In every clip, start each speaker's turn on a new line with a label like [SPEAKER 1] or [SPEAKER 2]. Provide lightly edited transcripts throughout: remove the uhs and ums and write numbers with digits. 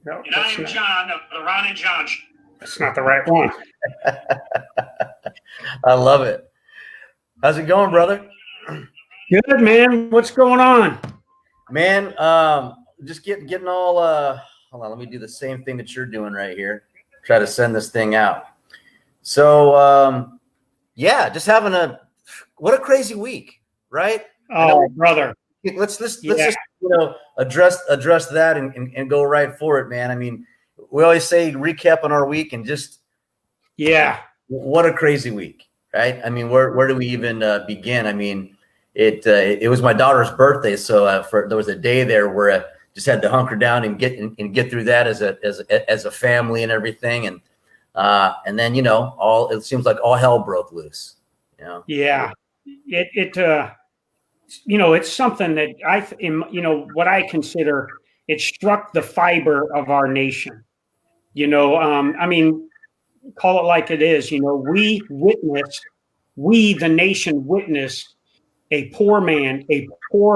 [SPEAKER 1] No,
[SPEAKER 2] and I am John of the Ron and John Show.
[SPEAKER 1] That's not the right one.
[SPEAKER 3] I love it. How's it going, brother?
[SPEAKER 1] Good, man. What's going on?
[SPEAKER 3] Man, just getting all hold on, let me do the same thing that you're doing right here. Try to send this thing out. So yeah, just having what a crazy week, right?
[SPEAKER 1] Oh, brother.
[SPEAKER 3] Let's just address that and go right for it, man. I mean, we always say recap on our week and just what a crazy week, right? I mean, where do we even begin? I mean, it was my daughter's birthday, so there was a day there where I just had to hunker down and get through that as a family and everything, and then it seems like all hell broke loose.
[SPEAKER 1] Yeah, it's something that what I consider it struck the fiber of our nation. I mean, call it like it is. We the nation witnessed a poor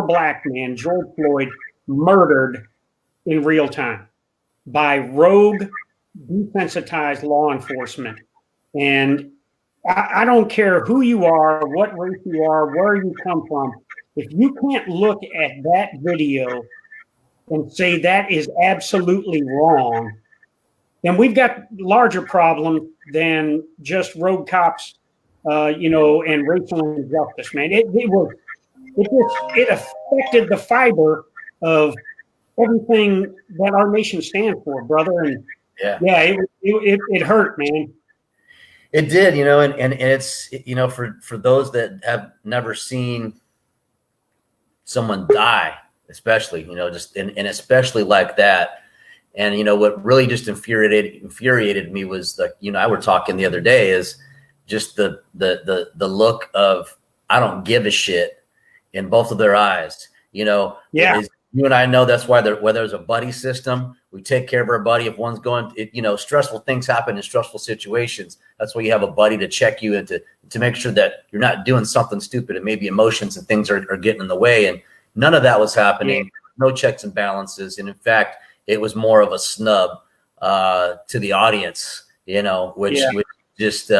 [SPEAKER 1] black man, George Floyd, murdered in real time by rogue, desensitized law enforcement. And I don't care who you are, what race you are, where you come from. If you can't look at that video and say that is absolutely wrong, then we've got larger problems than just rogue cops, and racial injustice, man. It affected the fiber of everything that our nation stands for, brother. And it hurt, man.
[SPEAKER 3] It did, and it's, for those that have never seen someone die, especially, and especially like that. And, what really just infuriated me was I were talking the other day is just the look of, I don't give a shit in both of their eyes, You and I know that's why where there's a buddy system, we take care of our buddy. If one's going, stressful things happen in stressful situations. That's why you have a buddy to check you and to make sure that you're not doing something stupid and maybe emotions and things are getting in the way. And none of that was happening. No checks and balances. And in fact, it was more of a snub to the audience, which just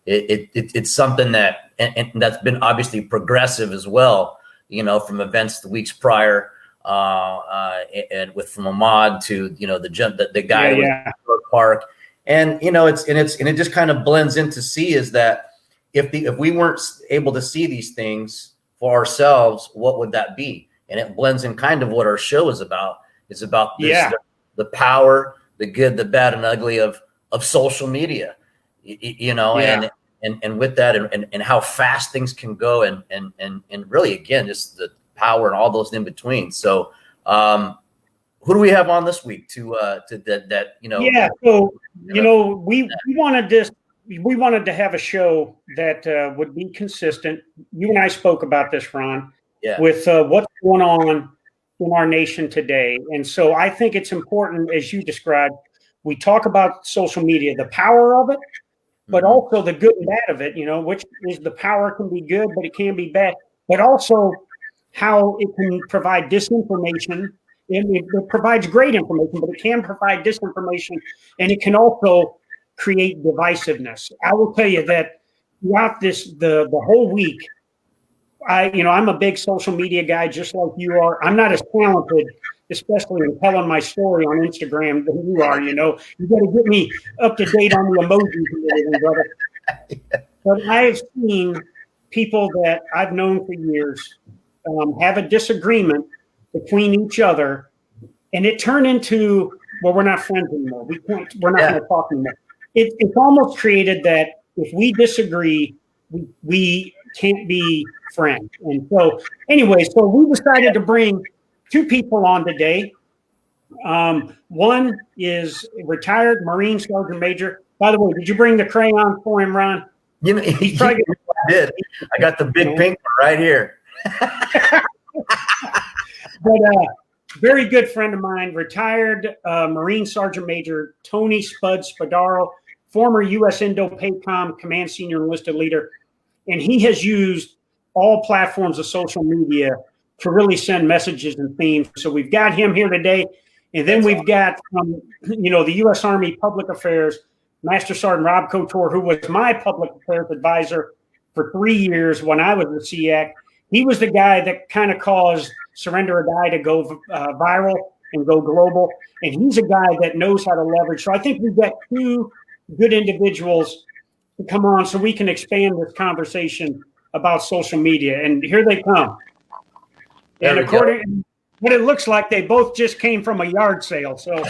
[SPEAKER 3] it's something that and that's been obviously progressive as well, from events the weeks prior. And from Ahmaud to the guy in the park, and it just kind of blends into is that if we weren't able to see these things for ourselves, what would that be? And it blends in kind of what our show is about. It's about this, the power, the good, the bad, and ugly of social media, and with that and how fast things can go and really again just the power and all those in between. So who do we have on this week to that
[SPEAKER 1] so we wanted to have a show that would be consistent. You and I spoke about this, Ron, with what's going on in our nation today. And so I think it's important, as you described, we talk about social media, the power of it, but also the good and bad of it, which is the power can be good, but it can be bad, but also how it can provide disinformation. And it provides great information, but it can provide disinformation, and it can also create divisiveness. I will tell you that throughout the whole week, I'm a big social media guy, just like you are. I'm not as talented, especially in telling my story on Instagram, than you are. You got to get me up to date on the emojis and everything, brother. But I've seen people that I've known for years have a disagreement between each other, and it turned into, well, we're not friends anymore. We're not going to talk anymore. It's almost created that if we disagree, we can't be friends. And so anyway, so we decided to bring two people on today. One is retired Marine Sergeant Major. By the way, did you bring the crayon for him, Ron?
[SPEAKER 3] He's probably I did. I got the big pink one right here.
[SPEAKER 1] But very good friend of mine, retired Marine Sergeant Major Tony Spud Spadaro, former U.S. Indo-PACOM Command Senior Enlisted Leader, and he has used all platforms of social media to really send messages and themes. So we've got him here today. And then we've got, the U.S. Army Public Affairs Master Sergeant Rob Couture, who was my public affairs advisor for 3 years when I was the SEAC. He was the guy that kind of caused Surrender or Die to go viral and go global. And he's a guy that knows how to leverage. So I think we've got two good individuals to come on so we can expand this conversation about social media. And here they come. And according to what it looks like, they both just came from a yard sale. So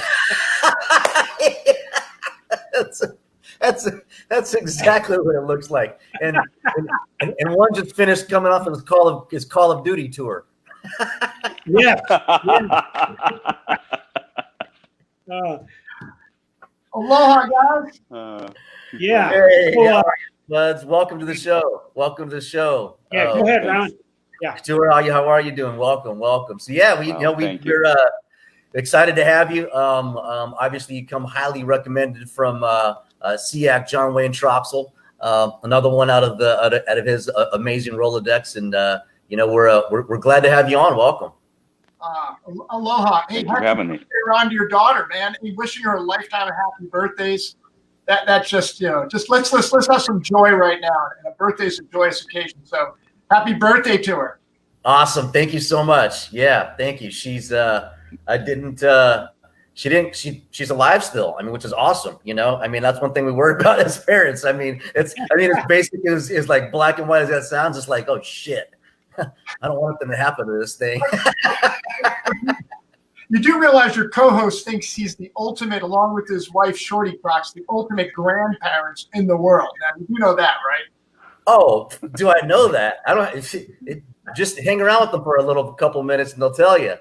[SPEAKER 3] that's exactly what it looks like. And one just finished coming off of his Call of Duty tour.
[SPEAKER 1] Yeah.
[SPEAKER 4] Aloha, guys.
[SPEAKER 1] Yeah.
[SPEAKER 3] Hey, buds, welcome to the show. Welcome to the show.
[SPEAKER 1] Yeah, go ahead, Ron. Yeah.
[SPEAKER 3] Stuart, how are you doing? Welcome. So yeah, we're excited to have you. Obviously, you come highly recommended from SEAC John Wayne Troxel, another one out of his amazing Rolodex, and we're glad to have you on. Welcome.
[SPEAKER 4] Aloha. Hey,
[SPEAKER 5] thanks for having me.
[SPEAKER 4] On to your daughter, man. Hey, wishing her a lifetime of happy birthdays. That's just let's have some joy right now. And a birthday's a joyous occasion. So happy birthday to her.
[SPEAKER 3] Awesome. Thank you so much. Yeah, thank you. She's she's alive still. I mean, which is awesome. I mean, that's one thing we worry about as parents. I mean, it's basic is like black and white as that sounds. It's like, oh shit, I don't want anything to happen to this thing.
[SPEAKER 4] You do realize your co-host thinks he's the ultimate, along with his wife Shorty Crocs, the ultimate grandparents in the world. Now, you know that, right?
[SPEAKER 3] Oh, do I know that? I don't. Just hang around with them for a couple minutes, and they'll tell you.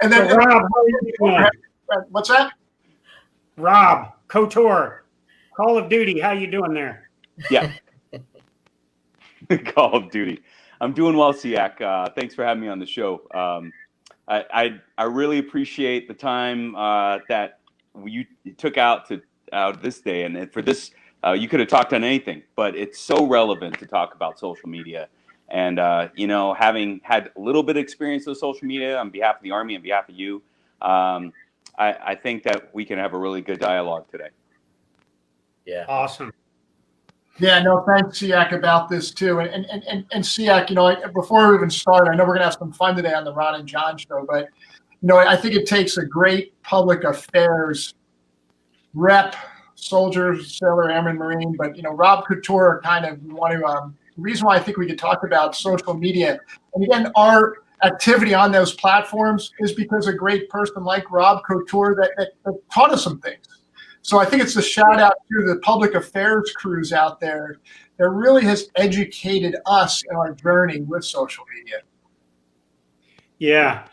[SPEAKER 4] And then
[SPEAKER 1] so Rob, how are you doing?
[SPEAKER 4] What's that?
[SPEAKER 1] Rob Couture, Call of Duty. How you doing there?
[SPEAKER 5] Yeah. Call of Duty. I'm doing well, SEAC. Thanks for having me on the show. I really appreciate the time that you took out this day, and for this, you could have talked on anything, but it's so relevant to talk about social media. And having had a little bit of experience with social media on behalf of the Army and behalf of you, I think that we can have a really good dialogue today.
[SPEAKER 3] Yeah.
[SPEAKER 1] Awesome.
[SPEAKER 4] Yeah, no, thanks, SEAC, about this too. And SEAC, before we even start, I know we're gonna have some fun today on the Ron and John show, but I think it takes a great public affairs rep, soldier, sailor, airman, Marine, but Rob Couture the reason why I think we could talk about social media, and again, our activity on those platforms is because a great person like Rob Couture that taught us some things. So I think it's a shout out to the public affairs crews out there that really has educated us in our journey with social media.
[SPEAKER 1] Yeah.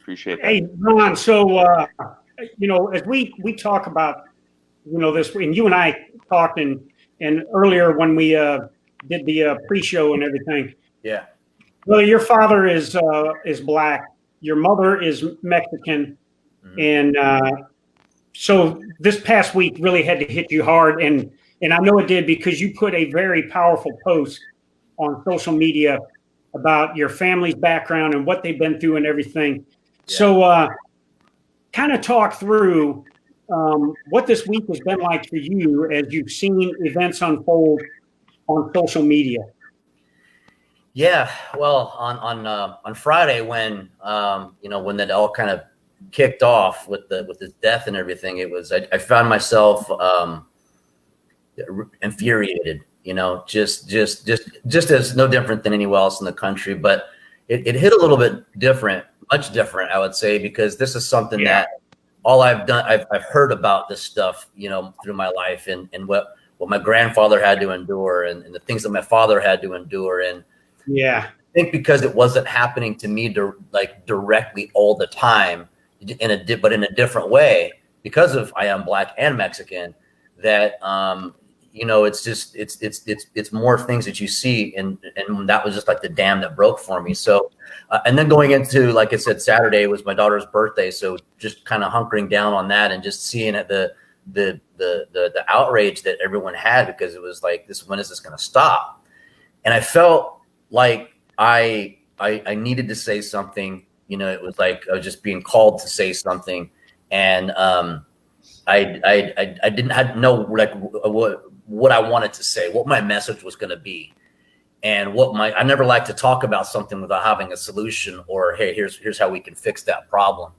[SPEAKER 5] Appreciate that.
[SPEAKER 1] Hey, Ron, so, as we talk about, this, and you and I talked and earlier when we did the pre-show and everything.
[SPEAKER 3] Yeah.
[SPEAKER 1] Well, your father is Black. Your mother is Mexican. Mm-hmm. And so this past week really had to hit you hard. And I know it did because you put a very powerful post on social media about your family's background and what they've been through and everything. Yeah. So kind of talk through what this week has been like for you as you've seen events unfold on social media.
[SPEAKER 3] Yeah, well, on Friday when when that all kind of kicked off with his death and everything, I found myself infuriated. Just as no different than anywhere else in the country, but it hit a little bit different, much different, I would say, because this is something that all I've done, I've heard about this stuff, through my life and what my grandfather had to endure and the things that my father had to endure. And I think because it wasn't happening to me directly all the time but in a different way, because of I am Black and Mexican, that, it's more things that you see. And that was just like the dam that broke for me. So, and then going into, like I said, Saturday was my daughter's birthday. So just kind of hunkering down on that and just seeing the outrage that everyone had, because it was like, when is this going to stop? And I felt like I I needed to say something. You know, it was like I was just being called to say something, and I didn't know like what I wanted to say, what my message was going to be, and I never like to talk about something without having a solution, or hey, here's how we can fix that problem.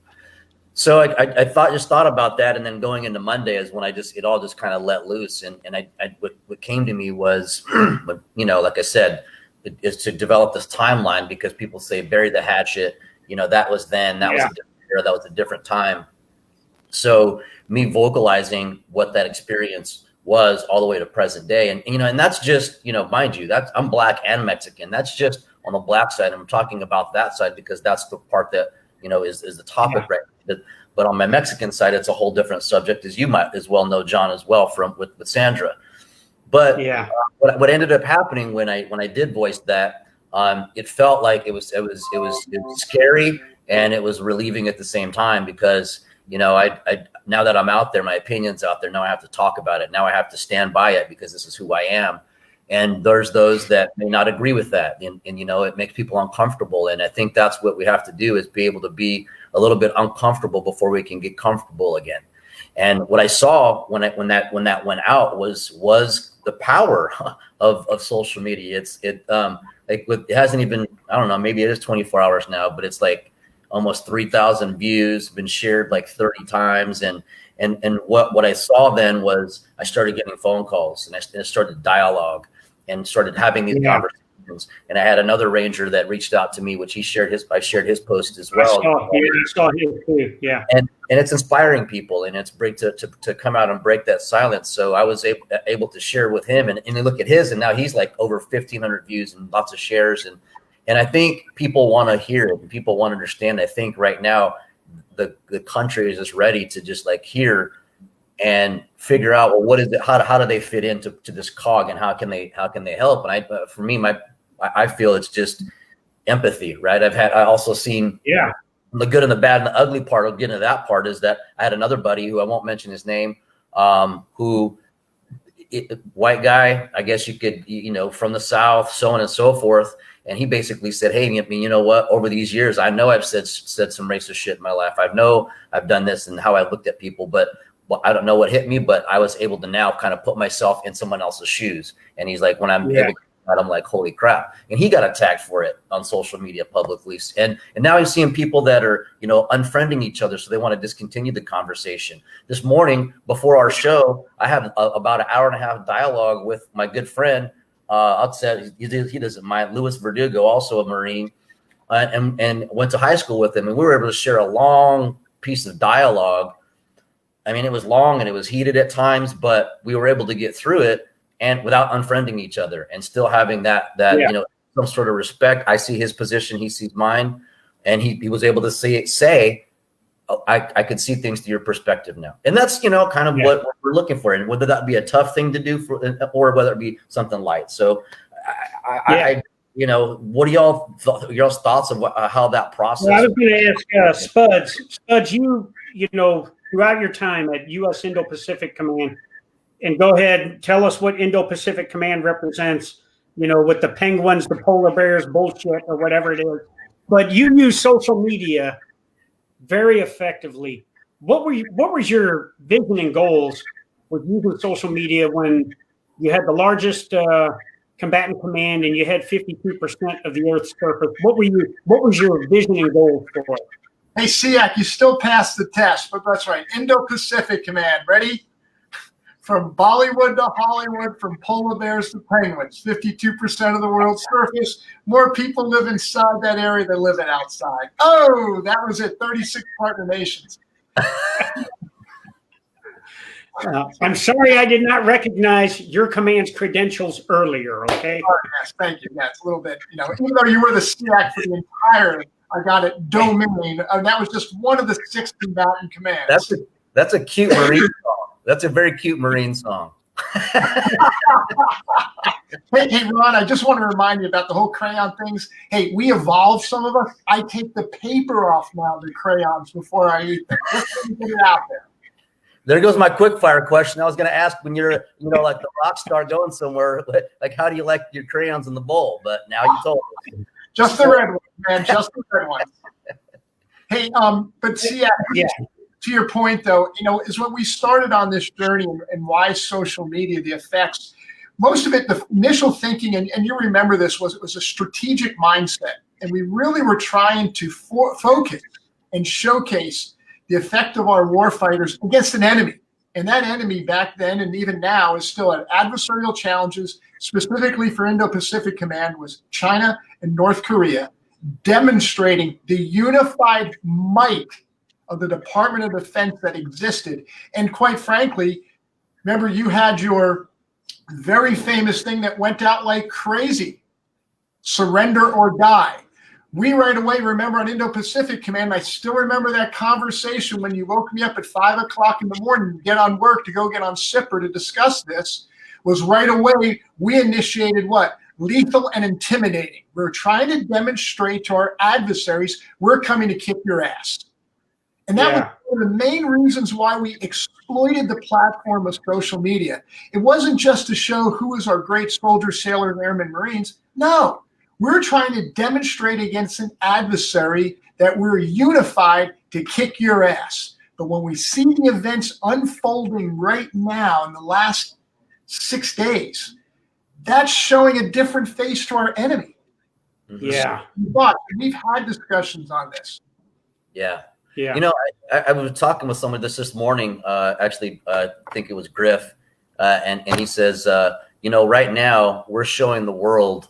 [SPEAKER 3] So I thought about that, and then going into Monday is when it all just kind of let loose, and what came to me was, you know, like I said, is to develop this timeline, because people say bury the hatchet, you know, that was then, that was a different era, that was a different time. So me vocalizing what that experience was all the way to present day, and you know, and that's just, you know, mind you, I'm Black and Mexican. That's just on the Black side. I'm talking about that side because that's the part that, you know, is the topic right now. But on my Mexican side, it's a whole different subject, as you might as well know, John, as well, with Sandra. But what ended up happening when I did voice that, it felt like it was scary, and it was relieving at the same time, because, you know, I now that I'm out there, my opinion's out there. Now I have to talk about it. Now I have to stand by it, because this is who I am. And there's those that may not agree with that. And you know, it makes people uncomfortable. And I think that's what we have to do, is be able to be a little bit uncomfortable before we can get comfortable again. And what I saw when that went out was the power of social media. It hasn't even, I don't know, maybe it is 24 hours now, but it's like almost 3,000 views, been shared like 30 times. And what I saw then was I started getting phone calls, and I started dialogue, and started having these conversations. And I had another ranger that reached out to me, which I shared his post as well.
[SPEAKER 1] I saw him too. Yeah.
[SPEAKER 3] And it's inspiring people, and it's great to come out and break that silence. So I was able to share with him, and look at his, and now he's like over 1,500 views and lots of shares. And I think people want to hear it. People want to understand. I think right now the country is just ready to just like hear and figure out, well, what is it? How do they fit into this cog, and how can they help? And for me, I feel it's just empathy, right? I also seen the good and the bad and the ugly part. I'll get into that part. Is that I had another buddy who I won't mention his name, white guy, I guess you could, you know, from the South, so on and so forth. And he basically said, hey, I mean, you know what, over these years, I know I've said some racist shit in my life. I know I've done this, and how I looked at people, but I don't know what hit me, but I was able to now kind of put myself in someone else's shoes. And he's like, when I'm able to do that, I'm like, holy crap. And he got attacked for it on social media publicly. And now he's seeing people that are, you know, unfriending each other. So they want to discontinue the conversation. This morning before our show, I have about an hour and a half dialogue with my good friend. I'll say he doesn't mind, Louis Verdugo, also a Marine, and went to high school with him. And we were able to share a long piece of dialogue. I mean, it was long and it was heated at times, but we were able to get through it, and without unfriending each other, and still having that you know, some sort of respect. I see his position, he sees mine, and he was able to say, oh, I could see things through your perspective now. And that's, you know, kind of what we're looking for, and whether that be a tough thing to do or whether it be something light. So I you know, what are y'all's thoughts of how that process?
[SPEAKER 1] Well, I was going to ask Spuds, you know, throughout your time at U.S. Indo-Pacific Command, and go ahead, tell us what Indo-Pacific Command represents, you know, with the penguins, the polar bears bullshit, or whatever it is. But you use social media very effectively. What was your vision and goals with using social media when you had the largest combatant command and you had 52% of the Earth's surface? What was your vision and goals for it?
[SPEAKER 4] Hey, 𝗙CIAC, you still passed the test, but that's right. Indo-Pacific Command, ready? From Bollywood to Hollywood, from polar bears to penguins, 52% of the world's surface. More people live inside that area than live outside. Oh, that was it, 36 partner nations.
[SPEAKER 1] I'm sorry I did not recognize your command's credentials earlier, okay?
[SPEAKER 4] Oh, yes, thank you. Yes, a little bit. You know, even though you were the 𝗙CIAC for the entire, I got it, domain, and that was just one of the 6 combatant commands.
[SPEAKER 3] That's a cute Marine song. That's a very cute Marine song.
[SPEAKER 4] Hey, Ron, I just want to remind you about the whole crayon things. Hey, we evolved, some of us. I take the paper off now, the crayons, before I eat them. Just to get it out there.
[SPEAKER 3] There goes my quick fire question. I was going to ask, when you're, you know, like the rock star going somewhere, like, how do you like your crayons in the bowl? But now you told us.
[SPEAKER 4] Just the red one, man. Just the red one. Hey, but see, to your point, though, is what we started on this journey and why social media, the effects. Most of it, the initial thinking, and you remember this, was it was a strategic mindset. And we really were trying to focus and showcase the effect of our warfighters against an enemy. And that enemy back then and even now is still at adversarial challenges, specifically for Indo-Pacific Command, was China and North Korea, demonstrating the unified might of the Department of Defense that existed. And quite frankly, remember, you had your very famous thing that went out like crazy, surrender or die. We right away remember on Indo-Pacific Command, I still remember that conversation when you woke me up at 5 o'clock in the morning to get on work, to go get on SIPR to discuss this, was right away we initiated what? Lethal and intimidating. We're trying to demonstrate to our adversaries, we're coming to kick your ass. And that was one of the main reasons why we exploited the platform of social media. It wasn't just to show who is our great soldiers, sailors, airmen, Marines. No, we're trying to demonstrate against an adversary that we're unified to kick your ass. But when we see the events unfolding right now in the last 6 days, that's showing a different face to our enemy.
[SPEAKER 1] Yeah.
[SPEAKER 4] But we've had discussions on this.
[SPEAKER 3] Yeah.
[SPEAKER 1] Yeah.
[SPEAKER 3] I was talking with someone this morning, actually, I think it was Griff, and he says, right now we're showing the world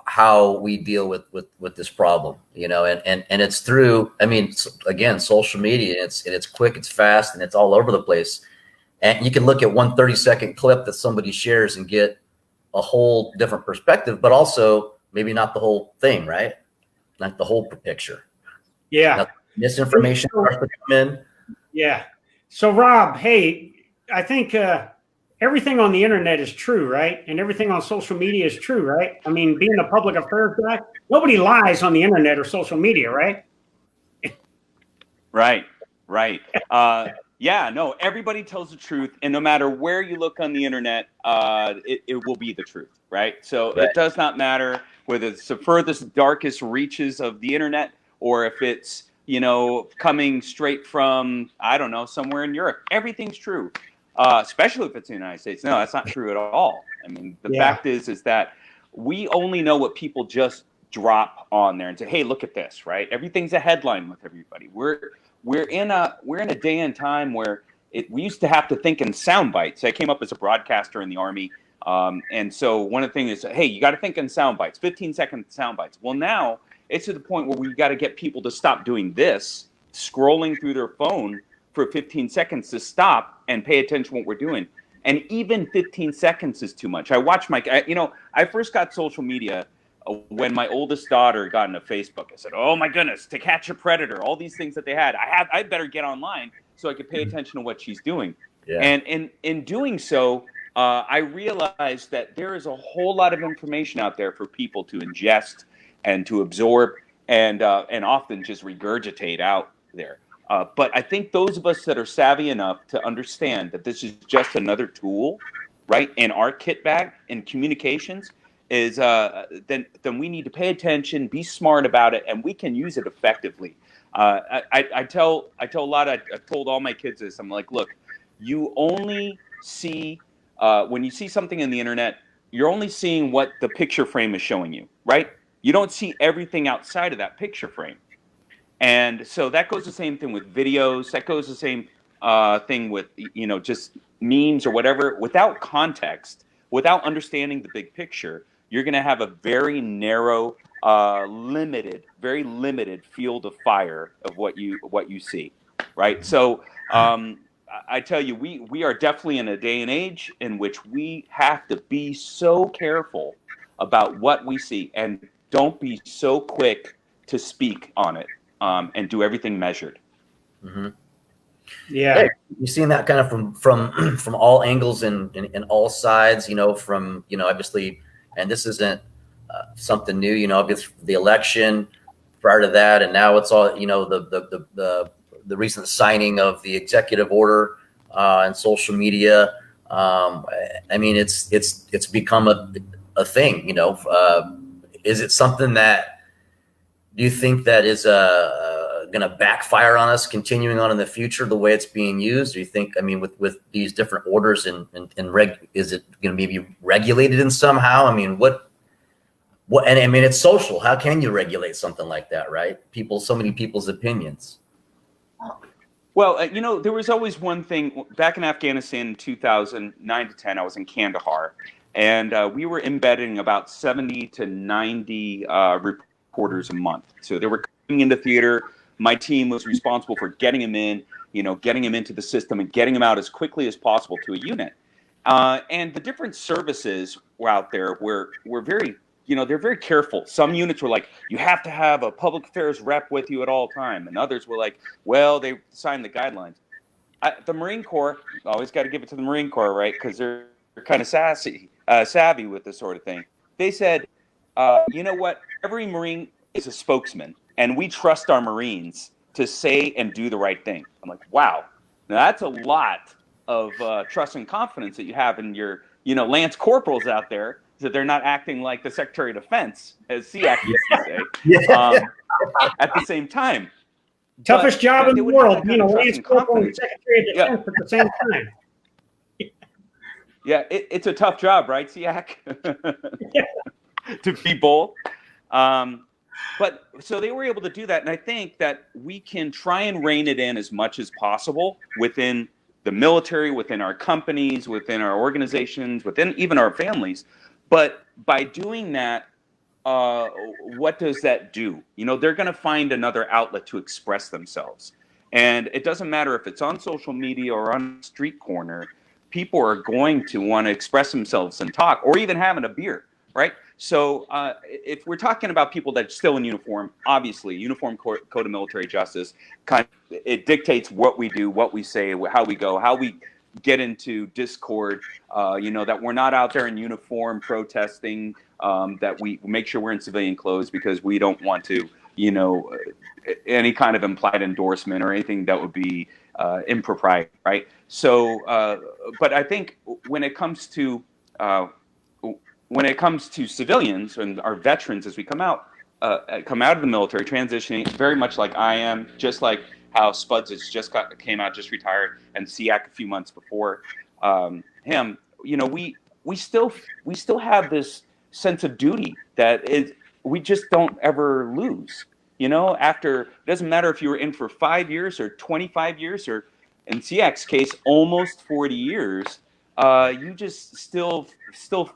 [SPEAKER 3] how we deal with this problem, and it's through, again, social media. It's quick, it's fast, and it's all over the place. And you can look at one 30-second clip that somebody shares and get a whole different perspective, but also maybe not the whole thing, right? Not the whole picture.
[SPEAKER 1] Yeah.
[SPEAKER 3] Now, misinformation starts to come in.
[SPEAKER 1] Yeah. So Rob, hey, I think everything on the internet is true, right? And everything on social media is true, right? I mean, being a public affairs guy, nobody lies on the internet or social media, right?
[SPEAKER 5] Right. Yeah, no, everybody tells the truth. And no matter where you look on the internet, it will be the truth, right? So It does not matter whether it's the furthest, darkest reaches of the internet or if it's, coming straight from, I don't know, somewhere in Europe. Everything's true, especially if it's in the United States. No, that's not true at all. I mean, the fact is that we only know what people just drop on there and say, hey, look at this, right? Everything's a headline with everybody. We're in a day and time where we used to have to think in sound bites. I came up as a broadcaster in the Army. And so one of the things is, hey, you got to think in sound bites, 15-second sound bites. Well, now it's to the point where we've got to get people to stop doing this, scrolling through their phone for 15 seconds, to stop and pay attention to what we're doing. And even 15 seconds is too much. I first got social media when my oldest daughter got into Facebook. I said, oh my goodness, To Catch a Predator, all these things that they had. I better get online so I could pay attention to what she's doing. Yeah. And in doing so, I realized that there is a whole lot of information out there for people to ingest and to absorb and often just regurgitate out there. But I think those of us that are savvy enough to understand that this is just another tool, right, in our kit bag in communications, is then we need to pay attention, be smart about it, and we can use it effectively. I told all my kids this. I'm like, look, you only see when you see something in the internet, you're only seeing what the picture frame is showing you, right? You don't see everything outside of that picture frame. And so that goes the same thing with videos. That goes the same thing with, just memes or whatever. Without context, without understanding the big picture, you're going to have a very narrow, very limited field of fire of what you see, right? So I tell you, we are definitely in a day and age in which we have to be so careful about what we see, and don't be so quick to speak on it, and do everything measured.
[SPEAKER 3] Mm-hmm.
[SPEAKER 1] Yeah.
[SPEAKER 3] Hey, you've seen that kind of from all angles and all sides, from, obviously, and this isn't something new, obviously the election prior to that. And now it's all, the recent signing of the executive order and social media. It's become a thing, is it something that, do you think that is going to backfire on us continuing on in the future the way it's being used? Do you think, I mean, with these different orders and is it going to be regulated in somehow? I mean, and I mean, it's social. How can you regulate something like that, right? So many people's opinions.
[SPEAKER 5] Well, you know, there was always one thing back in Afghanistan in 2009 to 10. I was in Kandahar, and we were embedding about 70 to 90 reporters a month. So they were coming into theater. My team was responsible for getting them in, you know, getting them into the system and getting them out as quickly as possible to a unit. And the different services were out there were very, you know, they're very careful. Some units were like, you have to have a public affairs rep with you at all time. And others were like, well, they signed the guidelines. The Marine Corps, always got to give it to the Marine Corps, right? Because they're kind of savvy with this sort of thing. They said, you know what? Every Marine is a spokesman, and we trust our Marines to say and do the right thing. I'm like, wow. Now that's a lot of trust and confidence that you have in your, you know, Lance Corporals out there, that they're not acting like the Secretary of Defense, as 𝗖𝗍 used to say, at the same time.
[SPEAKER 1] Toughest job in the world, you know, Lance Corporal and Secretary of Defense at the same time.
[SPEAKER 5] Yeah, it's a tough job, right, 𝗖𝗍? To be bold. But so they were able to do that. And I think that we can try and rein it in as much as possible within the military, within our companies, within our organizations, within even our families. But by doing that, what does that do? You know, they're going to find another outlet to express themselves. And it doesn't matter if it's on social media or on a street corner, people are going to want to express themselves and talk, or even having a beer, right? So if we're talking about people that are still in uniform, obviously, Uniform Code of Military Justice, it dictates what we do, what we say, how we go, how we get into discord, you know, that we're not out there in uniform protesting, that we make sure we're in civilian clothes because we don't want to, you know, any kind of implied endorsement or anything that would be impropriety, right? So, but I think when it comes to civilians and our veterans, as we come out of the military, transitioning, very much like I am, just like how 𝗲𝗏𝗪 has came out, just retired, and 𝗎𝗍 a few months before him. You know, we still have this sense of duty that we just don't ever lose. You know, after, it doesn't matter if you were in for 5 years or 25 years, or in 𝗎𝗍's case, almost 40 years. You just still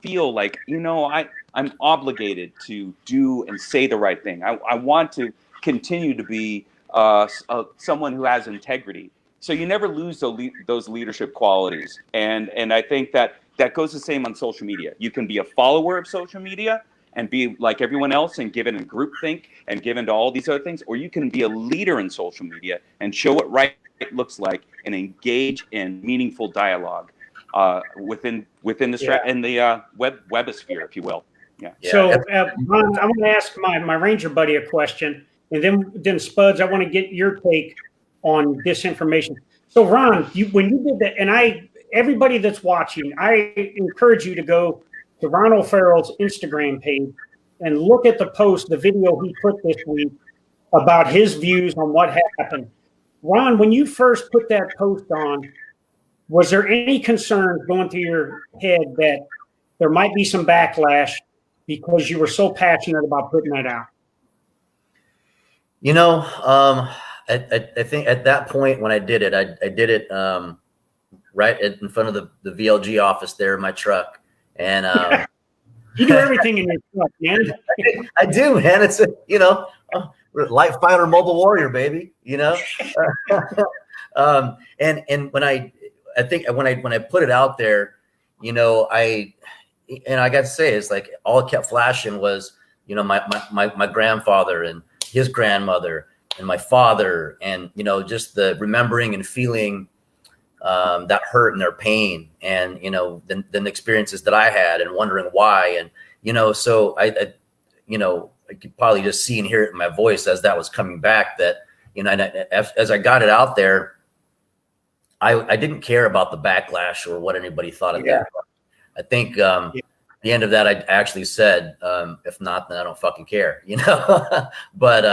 [SPEAKER 5] feel like, you know, I'm obligated to do and say the right thing. I want to continue to be someone who has integrity. So you never lose those leadership qualities. And I think that goes the same on social media. You can be a follower of social media and be like everyone else and give in groupthink and give into all these other things, or you can be a leader in social media and show what right looks like and engage in meaningful dialogue within the in the webosphere, if you will. Yeah.
[SPEAKER 1] So Ron, I want to ask my Ranger buddy a question, and then 𝗲𝗏𝗪, I want to get your take on this information. So Ron, when you did that, and everybody that's watching, I encourage you to go to Ron O'Farrell's Instagram page and look at the video he put this week about his views on what happened. Ron, when you first put that post on, was there any concerns going through your head that there might be some backlash because you were so passionate about putting that out?
[SPEAKER 3] You know, I think at that point when I did it, I did it right in front of the VLG office there in my truck. And
[SPEAKER 1] you do everything in your truck, man.
[SPEAKER 3] I do, man. It's you know, light fighter, mobile warrior, baby. You know, and when I think when I put it out there, you know, I got to say, it's like all it kept flashing was, you know, my grandfather and his grandmother and my father, and you know, just the remembering and feeling that hurt and their pain, and you know, the experiences that I had and wondering why, and you know, so I you know, I could probably just see and hear it in my voice as that was coming back, that you know, and as I got it out there, I didn't care about the backlash or what anybody thought of that. I think the end of that, I actually said, if not, then I don't fucking care, you know. But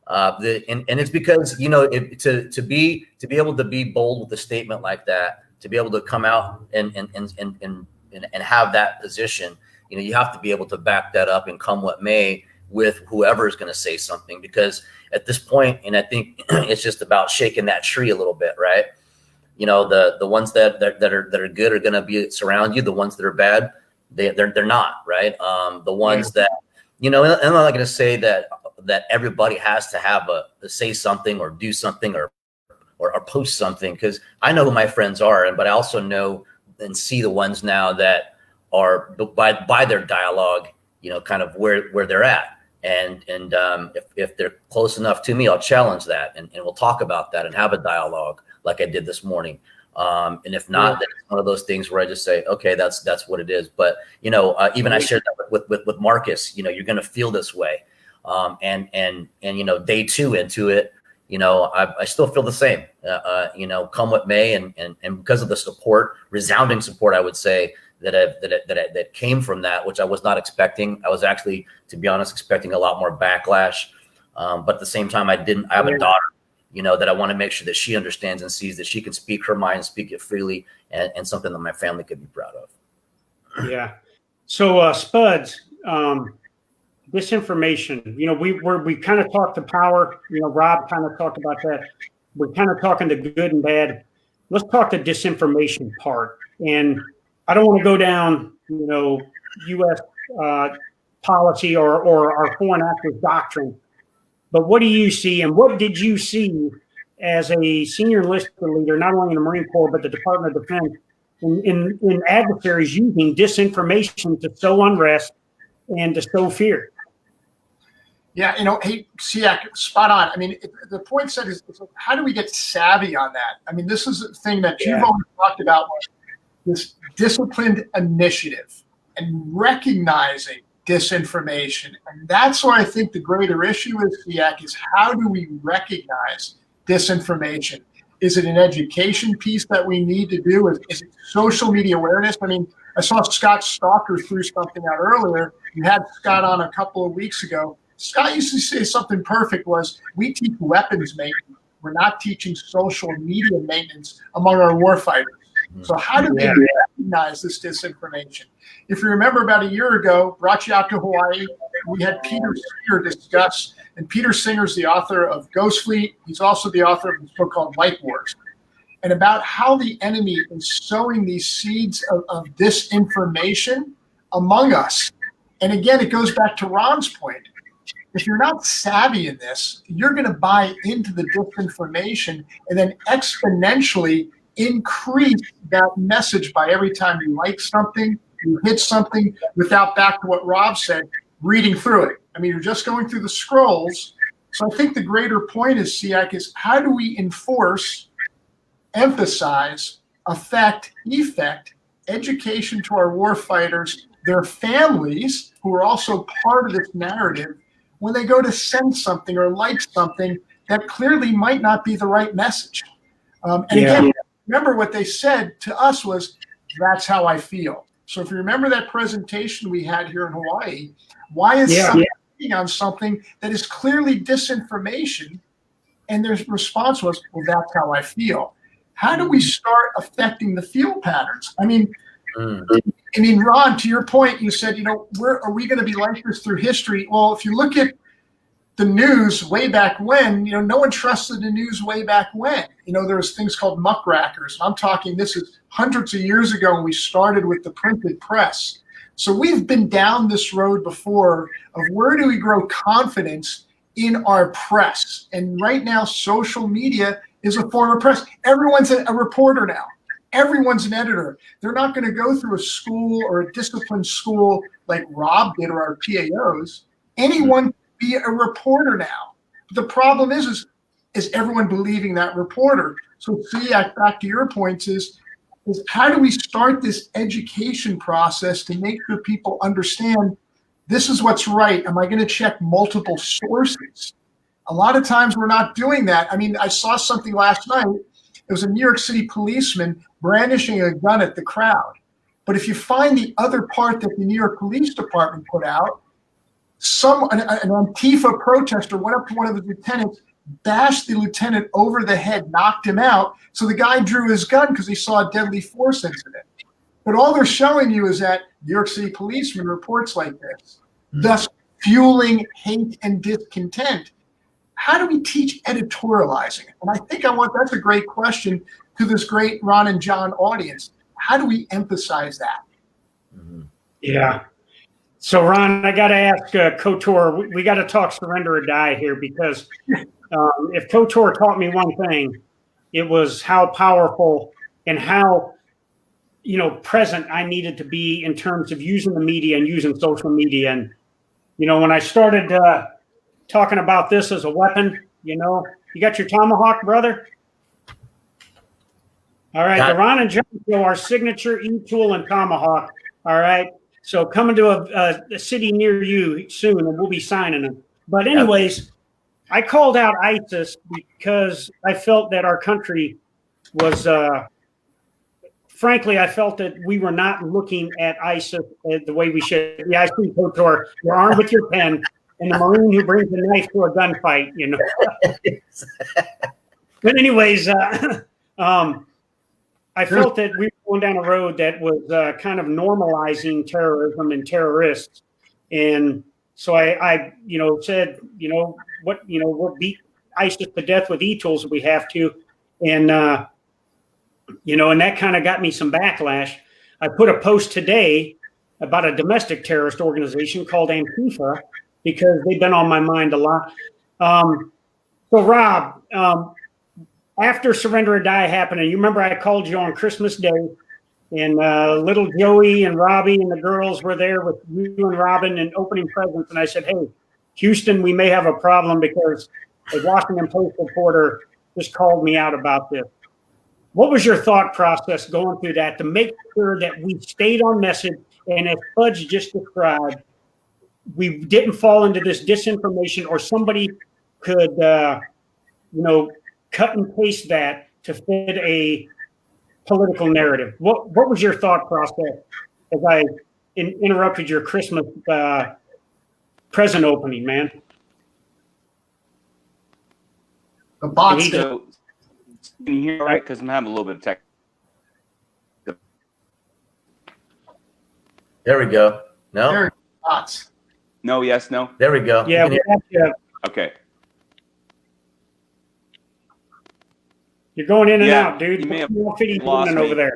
[SPEAKER 3] and it's because, you know, to be able to be bold with a statement like that, to be able to come out and have that position, you know, you have to be able to back that up and come what may with whoever is going to say something, because at this point, and I think it's just about shaking that tree a little bit, right? You know, the ones that are good are going to be surround you. The ones that are bad, they're not, right? The ones that, you know, and I'm not going to say that everybody has to have a say something or do something or post something, because I know who my friends are, but I also know and see the ones now that are by their dialogue, you know, kind of where they're at. And if they're close enough to me, I'll challenge that, and we'll talk about that and have a dialogue like I did this morning. And if not, then it's one of those things where I just say, okay, that's what it is. But, you know, even I shared that with Marcus, you know, you're going to feel this way. And, you know, day 2 into it, you know, I still feel the same, you know, come what may. And because of the support, resounding support, I would say, that came from that, which I was not expecting. I was actually, to be honest, expecting a lot more backlash. But at the same time, I have a daughter, you know, that I want to make sure that she understands and sees that she can speak her mind, speak it freely, and something that my family could be proud of.
[SPEAKER 1] Yeah. So Spuds, disinformation, you know, we kind of talked to power, you know, Rob kind of talked about that. We're kind of talking to good and bad. Let's talk the disinformation part. And I don't want to go down, you know, U.S. policy or our foreign actors doctrine, but what do you see, and what did you see as a senior enlisted leader, not only in the Marine Corps, but the Department of Defense, in adversaries using disinformation to sow unrest and to sow fear?
[SPEAKER 4] Yeah, you know, hey, 𝗙𝗏, spot on. I mean, the point said is how do we get savvy on that? I mean, this is a thing that you've always talked about, this disciplined initiative and recognizing disinformation. And that's where I think the greater issue is, 𝗙𝗏, is how do we recognize disinformation? Is it an education piece that we need to do? Is it social media awareness? I mean, I saw Scott Stalker threw something out earlier. You had Scott on a couple of weeks ago. Scott used to say something perfect was, we teach weapons maintenance. We're not teaching social media maintenance among our warfighters. So how do we recognize this disinformation? If you remember about a year ago, 𝗙𝗏 Hawaii, we had Peter Singer discuss, and Peter Singer is the author of Ghost Fleet. He's also the author of a book called Light Wars, and about how the enemy is sowing these seeds of disinformation among us. And again, it goes back to Ron's point. If you're not savvy in this, you're going to buy into the disinformation and then exponentially increase that message by every time you like something, you hit something, without, back to what Rob said, reading through it. I mean, you're just going through the scrolls. So I think the greater point is, 𝗙𝗏, is how do we enforce, emphasize, effect education to our warfighters, their families, who are also part of this narrative, when they go to send something or like something that clearly might not be the right message. Again, remember what they said to us was, that's how I feel. So if you remember that presentation we had here in Hawaii, why is somebody on something that is clearly disinformation? And their response was, well, that's how I feel. How do we start affecting the field patterns? I mean, Ron, to your point, you said, you know, are we going to be like this through history? Well, if you look at the news way back when, you know, no one trusted the news way back when. You know, there was things called muckrackers. I'm talking, this is hundreds of years ago when we started with the printed press. So we've been down this road before of where do we grow confidence in our press? And right now, social media is a form of press. Everyone's a reporter now. Everyone's an editor. They're not going to go through a school or a disciplined school like Rob did or our PAOs. Anyone can be a reporter now. But the problem is everyone believing that reporter? So 𝗙𝗏, back to your points, is how do we start this education process to make sure people understand this is what's right? Am I going to check multiple sources? A lot of times we're not doing that. I mean, I saw something last night. It was a New York City policeman brandishing a gun at the crowd. But if you find the other part that the New York Police Department put out, an Antifa protester went up to one of the lieutenants, bashed the lieutenant over the head, knocked him out. So the guy drew his gun because he saw a deadly force incident. But all they're showing you is that New York City policeman reports like this, thus fueling hate and discontent. How do we teach editorializing? And I think that's a great question to this great Ron and John audience. How do we emphasize that?
[SPEAKER 1] Yeah. So, Ron, I got to ask KOTOR, we got to talk surrender or die here, because if KOTOR taught me one thing, it was how powerful and how, present I needed to be in terms of using the media and using social media. And, when I started talking about this as a weapon, you got your tomahawk, brother? All right, the Ron and John show, our signature e-tool and tomahawk. All right. So coming to a city near you soon, and we'll be signing them. But anyways, I called out ISIS because I felt that our country was, frankly, I felt that we were not looking at ISIS the way we should. Yeah, I see, KOTOR, you're armed with your pen, and the Marine who brings a knife to a gunfight, But anyways, I felt that we were going down a road that was kind of normalizing terrorism and terrorists. And so I said, we'll beat ISIS to death with e-tools if we have to. And, and that kind of got me some backlash. I put a post today about a domestic terrorist organization called Antifa, because they've been on my mind a lot. So Rob, after Surrender or Die happened, and you remember I called you on Christmas Day, and little Joey and Robbie and the girls were there with you and Robin and opening presents. And I said, hey, Houston, we may have a problem because a Washington Post reporter just called me out about this. What was your thought process going through that to make sure that we stayed on message, and as Fudge just described, we didn't fall into this disinformation, or somebody could, cut and paste that to fit a political narrative? What was your thought process as I interrupted your Christmas present opening, man?
[SPEAKER 4] The box.
[SPEAKER 5] So, can you hear right? Because I'm having a little bit of tech.
[SPEAKER 3] There we go. No?
[SPEAKER 4] There bots.
[SPEAKER 5] No, yes, no?
[SPEAKER 3] There we go.
[SPEAKER 1] Yeah,
[SPEAKER 5] Okay.
[SPEAKER 1] You're going in and out, dude.
[SPEAKER 5] You may have
[SPEAKER 1] lost
[SPEAKER 5] me
[SPEAKER 1] over there.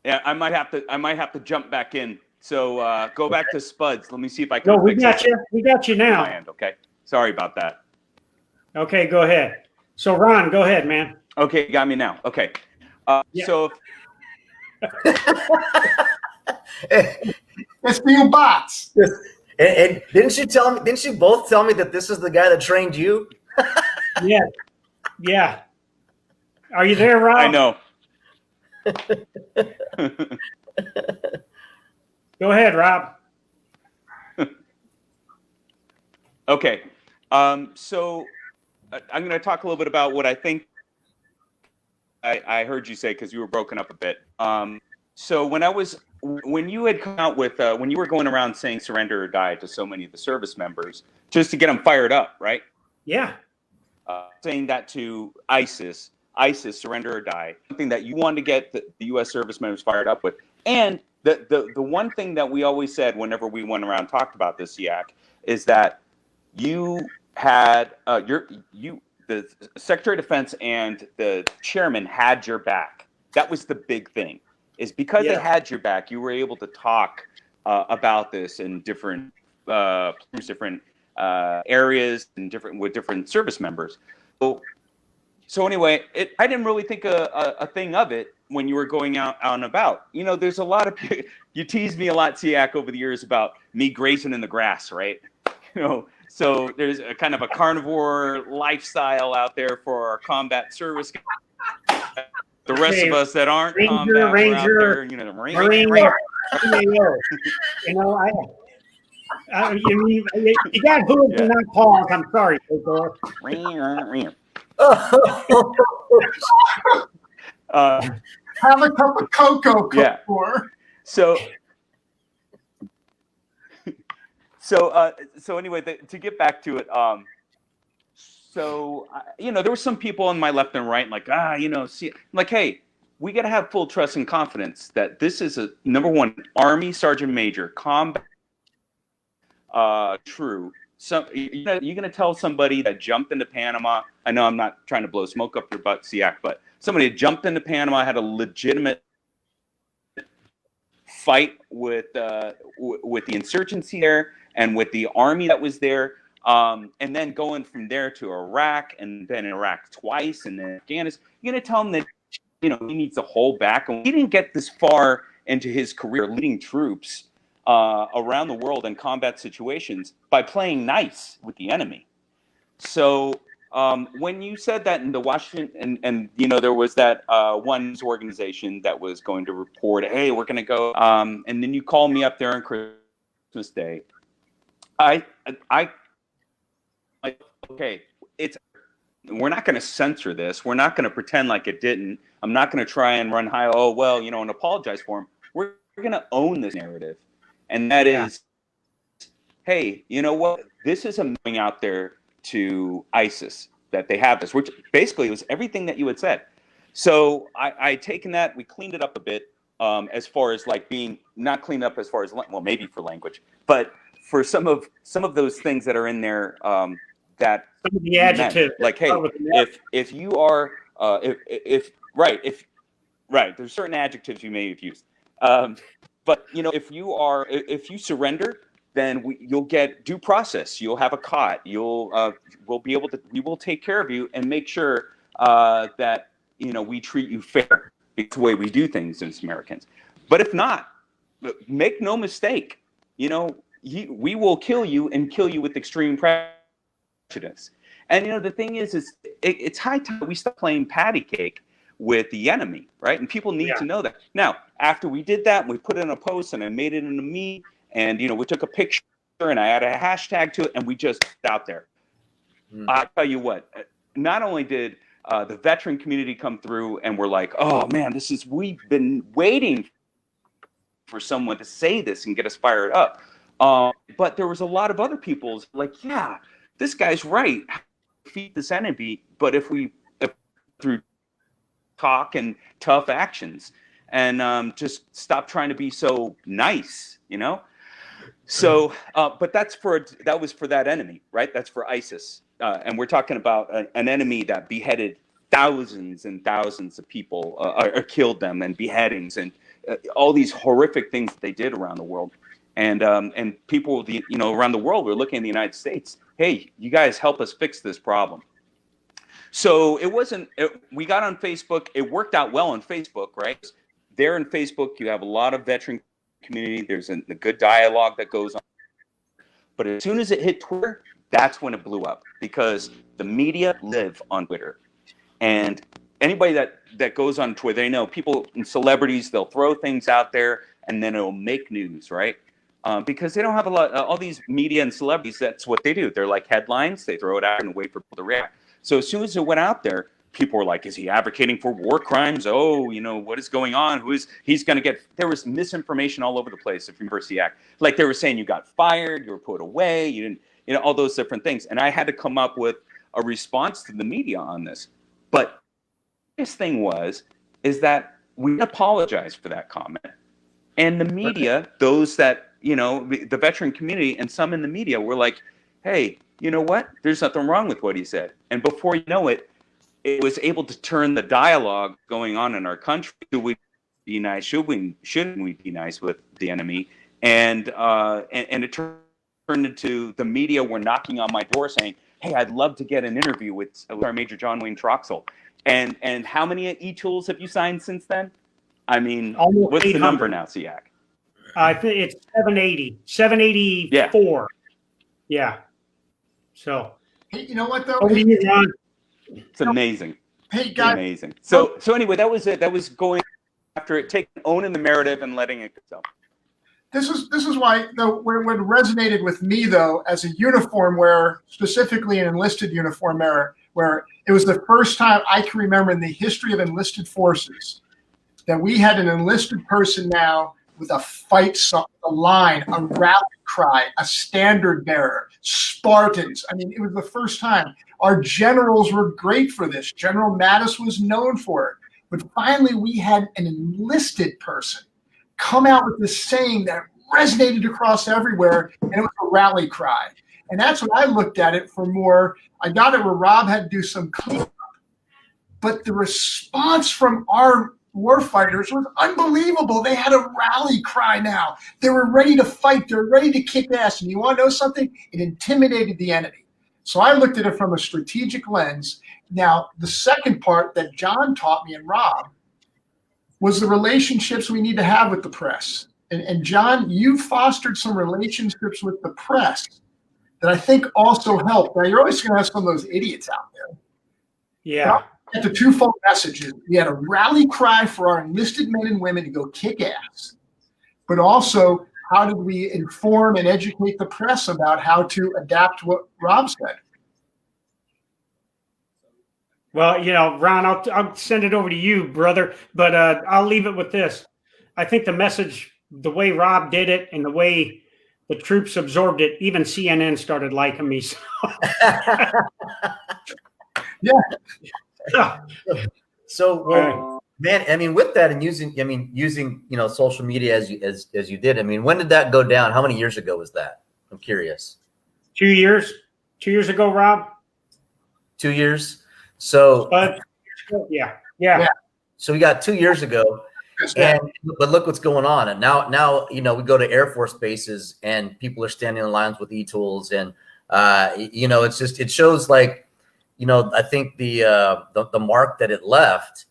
[SPEAKER 5] Yeah, I might have to jump back in. So go back to Spuds. Let me see if I can.
[SPEAKER 1] No, we got you. We got you now.
[SPEAKER 5] Okay. Sorry about that.
[SPEAKER 1] Okay, go ahead. So Ron, go ahead, man.
[SPEAKER 5] Okay, got me now. Okay. So
[SPEAKER 4] it's new bots.
[SPEAKER 3] And didn't you both tell me that this is the guy that trained you?
[SPEAKER 1] Yeah. Yeah. Are you there, Rob?
[SPEAKER 5] I know.
[SPEAKER 1] Go ahead, Rob.
[SPEAKER 5] Okay. So I'm going to talk a little bit about what I think I heard you say, because you were broken up a bit. So when you had come out with, when you were going around saying surrender or die to so many of the service members, just to get them fired up, right?
[SPEAKER 1] Yeah.
[SPEAKER 5] Saying that to ISIS, surrender or die, something that you wanted to get the U.S. service members fired up with. And the one thing that we always said whenever we went around and talked about this, Yak, is that you had, the Secretary of Defense and the chairman had your back. That was the big thing. Is because they had your back, you were able to talk about this in different areas and with different service members. So anyway, I didn't really think a thing of it when you were going out and about. There's a lot of you teased me a lot, Siak, over the years about me grazing in the grass, right? So there's a kind of a carnivore lifestyle out there for our combat service. The rest of us that aren't combat,
[SPEAKER 1] Ranger,
[SPEAKER 5] out there,
[SPEAKER 1] Marine. You got hooves and not paws. I'm sorry, KOTOR.
[SPEAKER 4] Have a cup of cocoa,
[SPEAKER 5] Yeah. So anyway, to get back to it, there were some people on my left and right, like, see, like, hey, we got to have full trust and confidence that this is a number one Army Sergeant Major combat true. So you're going to tell somebody that jumped into Panama. I know I'm not trying to blow smoke up your butt, 𝗙𝗏, but somebody had jumped into Panama, had a legitimate fight with the insurgency there and with the army that was there, and then going from there to Iraq, and then Iraq twice, and then Afghanistan. You're going to tell him that he needs to hold back, and he didn't get this far into his career leading troops around the world in combat situations by playing nice with the enemy. So when you said that in the Washington, and there was that one news organization that was going to report, hey, we're going to go, and then you called me up there on Christmas Day. Okay, we're not going to censor this. We're not going to pretend like it didn't. I'm not going to try and run high, and apologize for him. We're going to own this narrative. And that is, hey, you know what? This is a going out there to ISIS that they have this, which basically was everything that you had said. So I taken that, we cleaned it up a bit, as far as like being not cleaned up as far as, well, maybe for language, but for some of those things that are in there, that
[SPEAKER 1] some of the adjectives,
[SPEAKER 5] like, hey, if you are, right, there's certain adjectives you may have used. But if you surrender, then you'll get due process. You'll have a cot. We will take care of you and make sure that we treat you fair. It's the way we do things as Americans. But if not, make no mistake, we will kill you and kill you with extreme prejudice. And the thing is it's high time we stop playing patty cake with the enemy, right? And people need to know that. Now, after we did that, we put it in a post and I made it into me, and we took a picture and I added a hashtag to it, and we just out there. I tell you what, not only did the veteran community come through and we're like, oh man, we've been waiting for someone to say this and get us fired up. But there was a lot of other people like, yeah, this guy's right. Defeat this enemy, but if through talk and tough actions, and just stop trying to be so nice, So, but that was for that enemy, right? That's for ISIS, and we're talking about an enemy that beheaded thousands and thousands of people, or killed them, and beheadings, and all these horrific things that they did around the world, and people, around the world were looking at the United States. Hey, you guys help us fix this problem. So we got on Facebook. It worked out well on Facebook, right? There in Facebook, you have a lot of veteran community. There's a good dialogue that goes on. But as soon as it hit Twitter, that's when it blew up, because the media live on Twitter. And anybody that goes on Twitter, they know people and celebrities, they'll throw things out there and then it'll make news, right? Because they don't have all these media and celebrities, that's what they do. They're like headlines. They throw it out and wait for people to react. So as soon as it went out there, people were like, is he advocating for war crimes? Oh, what is going on? He's going to get, there was misinformation all over the place. If you remember 𝗙𝗏, like they were saying you got fired, you were put away, you didn't, all those different things. And I had to come up with a response to the media on this. But the biggest thing is that we apologized for that comment. And the media, those that, the veteran community and some in the media were like, hey, you know what? There's nothing wrong with what he said. And before you know it, it was able to turn the dialogue going on in our country. Should we be nice? Shouldn't we be nice with the enemy? And it turned into the media were knocking on my door saying, hey, I'd love to get an interview with our Major John Wayne Troxell. And how many e-tools have you signed since then? I mean, almost what's 800. The number now, 𝗙𝗏?
[SPEAKER 1] I think it's 784. Yeah. So.
[SPEAKER 4] Hey, you know what though?
[SPEAKER 5] It's amazing.
[SPEAKER 4] Hey, guys.
[SPEAKER 5] Amazing. So anyway, that was it. That was going after it, owning the narrative and letting it go.
[SPEAKER 4] This is why though what resonated with me though as a uniform wearer, specifically an enlisted uniform wearer, where it was the first time I can remember in the history of enlisted forces that we had an enlisted person now with a fight song, a line, a rally cry, a standard bearer, Spartans. I mean, it was the first time. Our generals were great for this. General Mattis was known for it. But finally, we had an enlisted person come out with this saying that resonated across everywhere, and it was a rally cry. And that's when I looked at it for more. I got it where Rob had to do some cleanup. But the response from our warfighters was unbelievable. They had a rally cry now. They were ready to fight. They're ready to kick ass. And you want to know something? It intimidated the enemy. So I looked at it from a strategic lens. Now, the second part that John taught me and Rob was the relationships we need to have with the press. And John, you fostered some relationships with the press that I think also helped. Now, you're always going to have some of those idiots out there.
[SPEAKER 1] Yeah.
[SPEAKER 4] At the twofold messages, we had a rally cry for our enlisted men and women to go kick ass, but also how did we inform and educate the press about how to adapt to what Rob said?
[SPEAKER 1] Well, you know, Ron, I'll send it over to you, brother, but I'll leave it with this. I think the message, the way Rob did it and the way the troops absorbed it, even CNN started liking me. So.
[SPEAKER 4] Yeah.
[SPEAKER 3] So, well, man, I mean, with that and using, you know, social media as you did, I mean, when did that go down? How many years ago was that? I'm curious.
[SPEAKER 1] 2 years. 2 years ago, Rob.
[SPEAKER 3] 2 years. So,
[SPEAKER 1] yeah.
[SPEAKER 3] So we got 2 years ago, but look what's going on. And now, you know, we go to Air Force bases and people are standing in lines with e-tools, and you know, it's just, it shows like, you know, I think the mark that it left,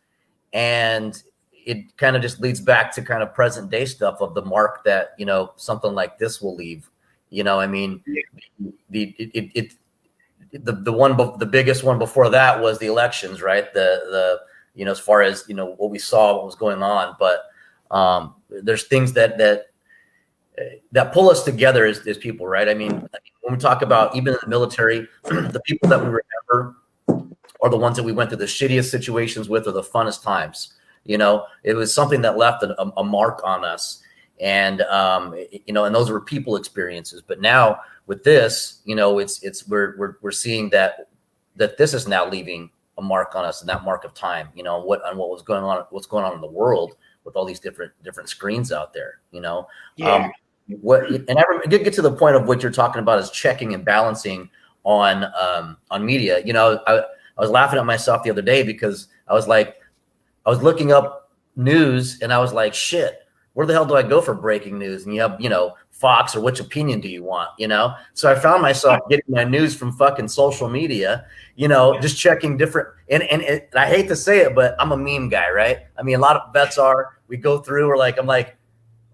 [SPEAKER 3] and it kind of just leads back to kind of present day stuff of the mark that, you know, something like this will leave. You know, I mean, the biggest one before that was the elections, right? The you know, as far as, you know, what we saw, what was going on, but there's things that pull us together as people, right? I mean, when we talk about even in the military, the people that we remember are the ones that we went through the shittiest situations with, or the funnest times. You know, it was something that left a mark on us, and you know, and those were people experiences. But now with this, you know, we're seeing that this is now leaving a mark on us, and that mark of time. You know, what's going on in the world with all these different screens out there. You know.
[SPEAKER 1] Yeah.
[SPEAKER 3] And I get to the point of what you're talking about is checking and balancing on media. You know, I was laughing at myself the other day because I was looking up news and I was like, shit, where the hell do I go for breaking news? And you have, you know, Fox, or which opinion do you want? You know, so I found myself getting my news from fucking social media, you know, just checking different, and I hate to say it, but I'm a meme guy, right? I mean, a lot of vets we go through, I'm like,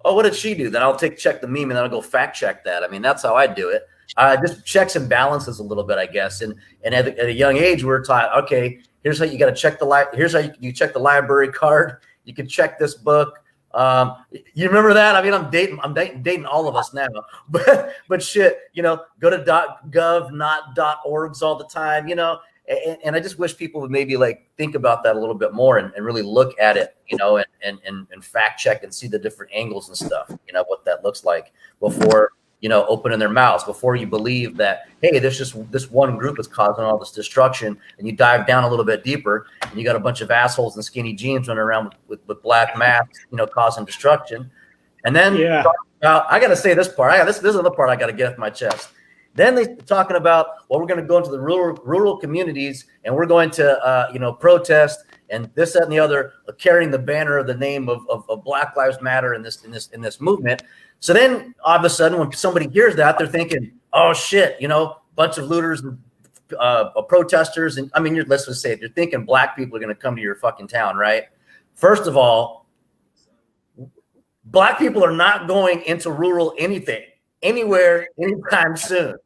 [SPEAKER 3] oh, what did she do? Then I'll check the meme and then I'll go fact check that. I mean, that's how I do it. Just checks and balances a little bit, I guess. And at a young age, we're taught, okay, here's how you got to check here's how you check the library card. You can check this book. You remember that? I mean, I'm dating all of us now, but shit, you know, go to .gov, not .orgs all the time, you know. And I just wish people would maybe think about that a little bit more and really look at it, you know, and fact check and see the different angles and stuff, you know, what that looks like before, you know, opening their mouths, before you believe that, hey, there's just this one group that's causing all this destruction, and you dive down a little bit deeper and you got a bunch of assholes in skinny jeans running around with black masks, you know, causing destruction. And then I got to say this part, this is the part I got to get off my chest. Then they're talking about, well, we're going to go into the rural communities and we're going to, you know, protest and this, that, and the other, carrying the banner of the name of Black Lives Matter in this movement. So then all of a sudden, when somebody hears that, they're thinking, oh shit, you know, bunch of looters and protesters. And I mean, let's just say it, you're thinking black people are going to come to your fucking town, right? First of all, black people are not going into rural anywhere anytime soon.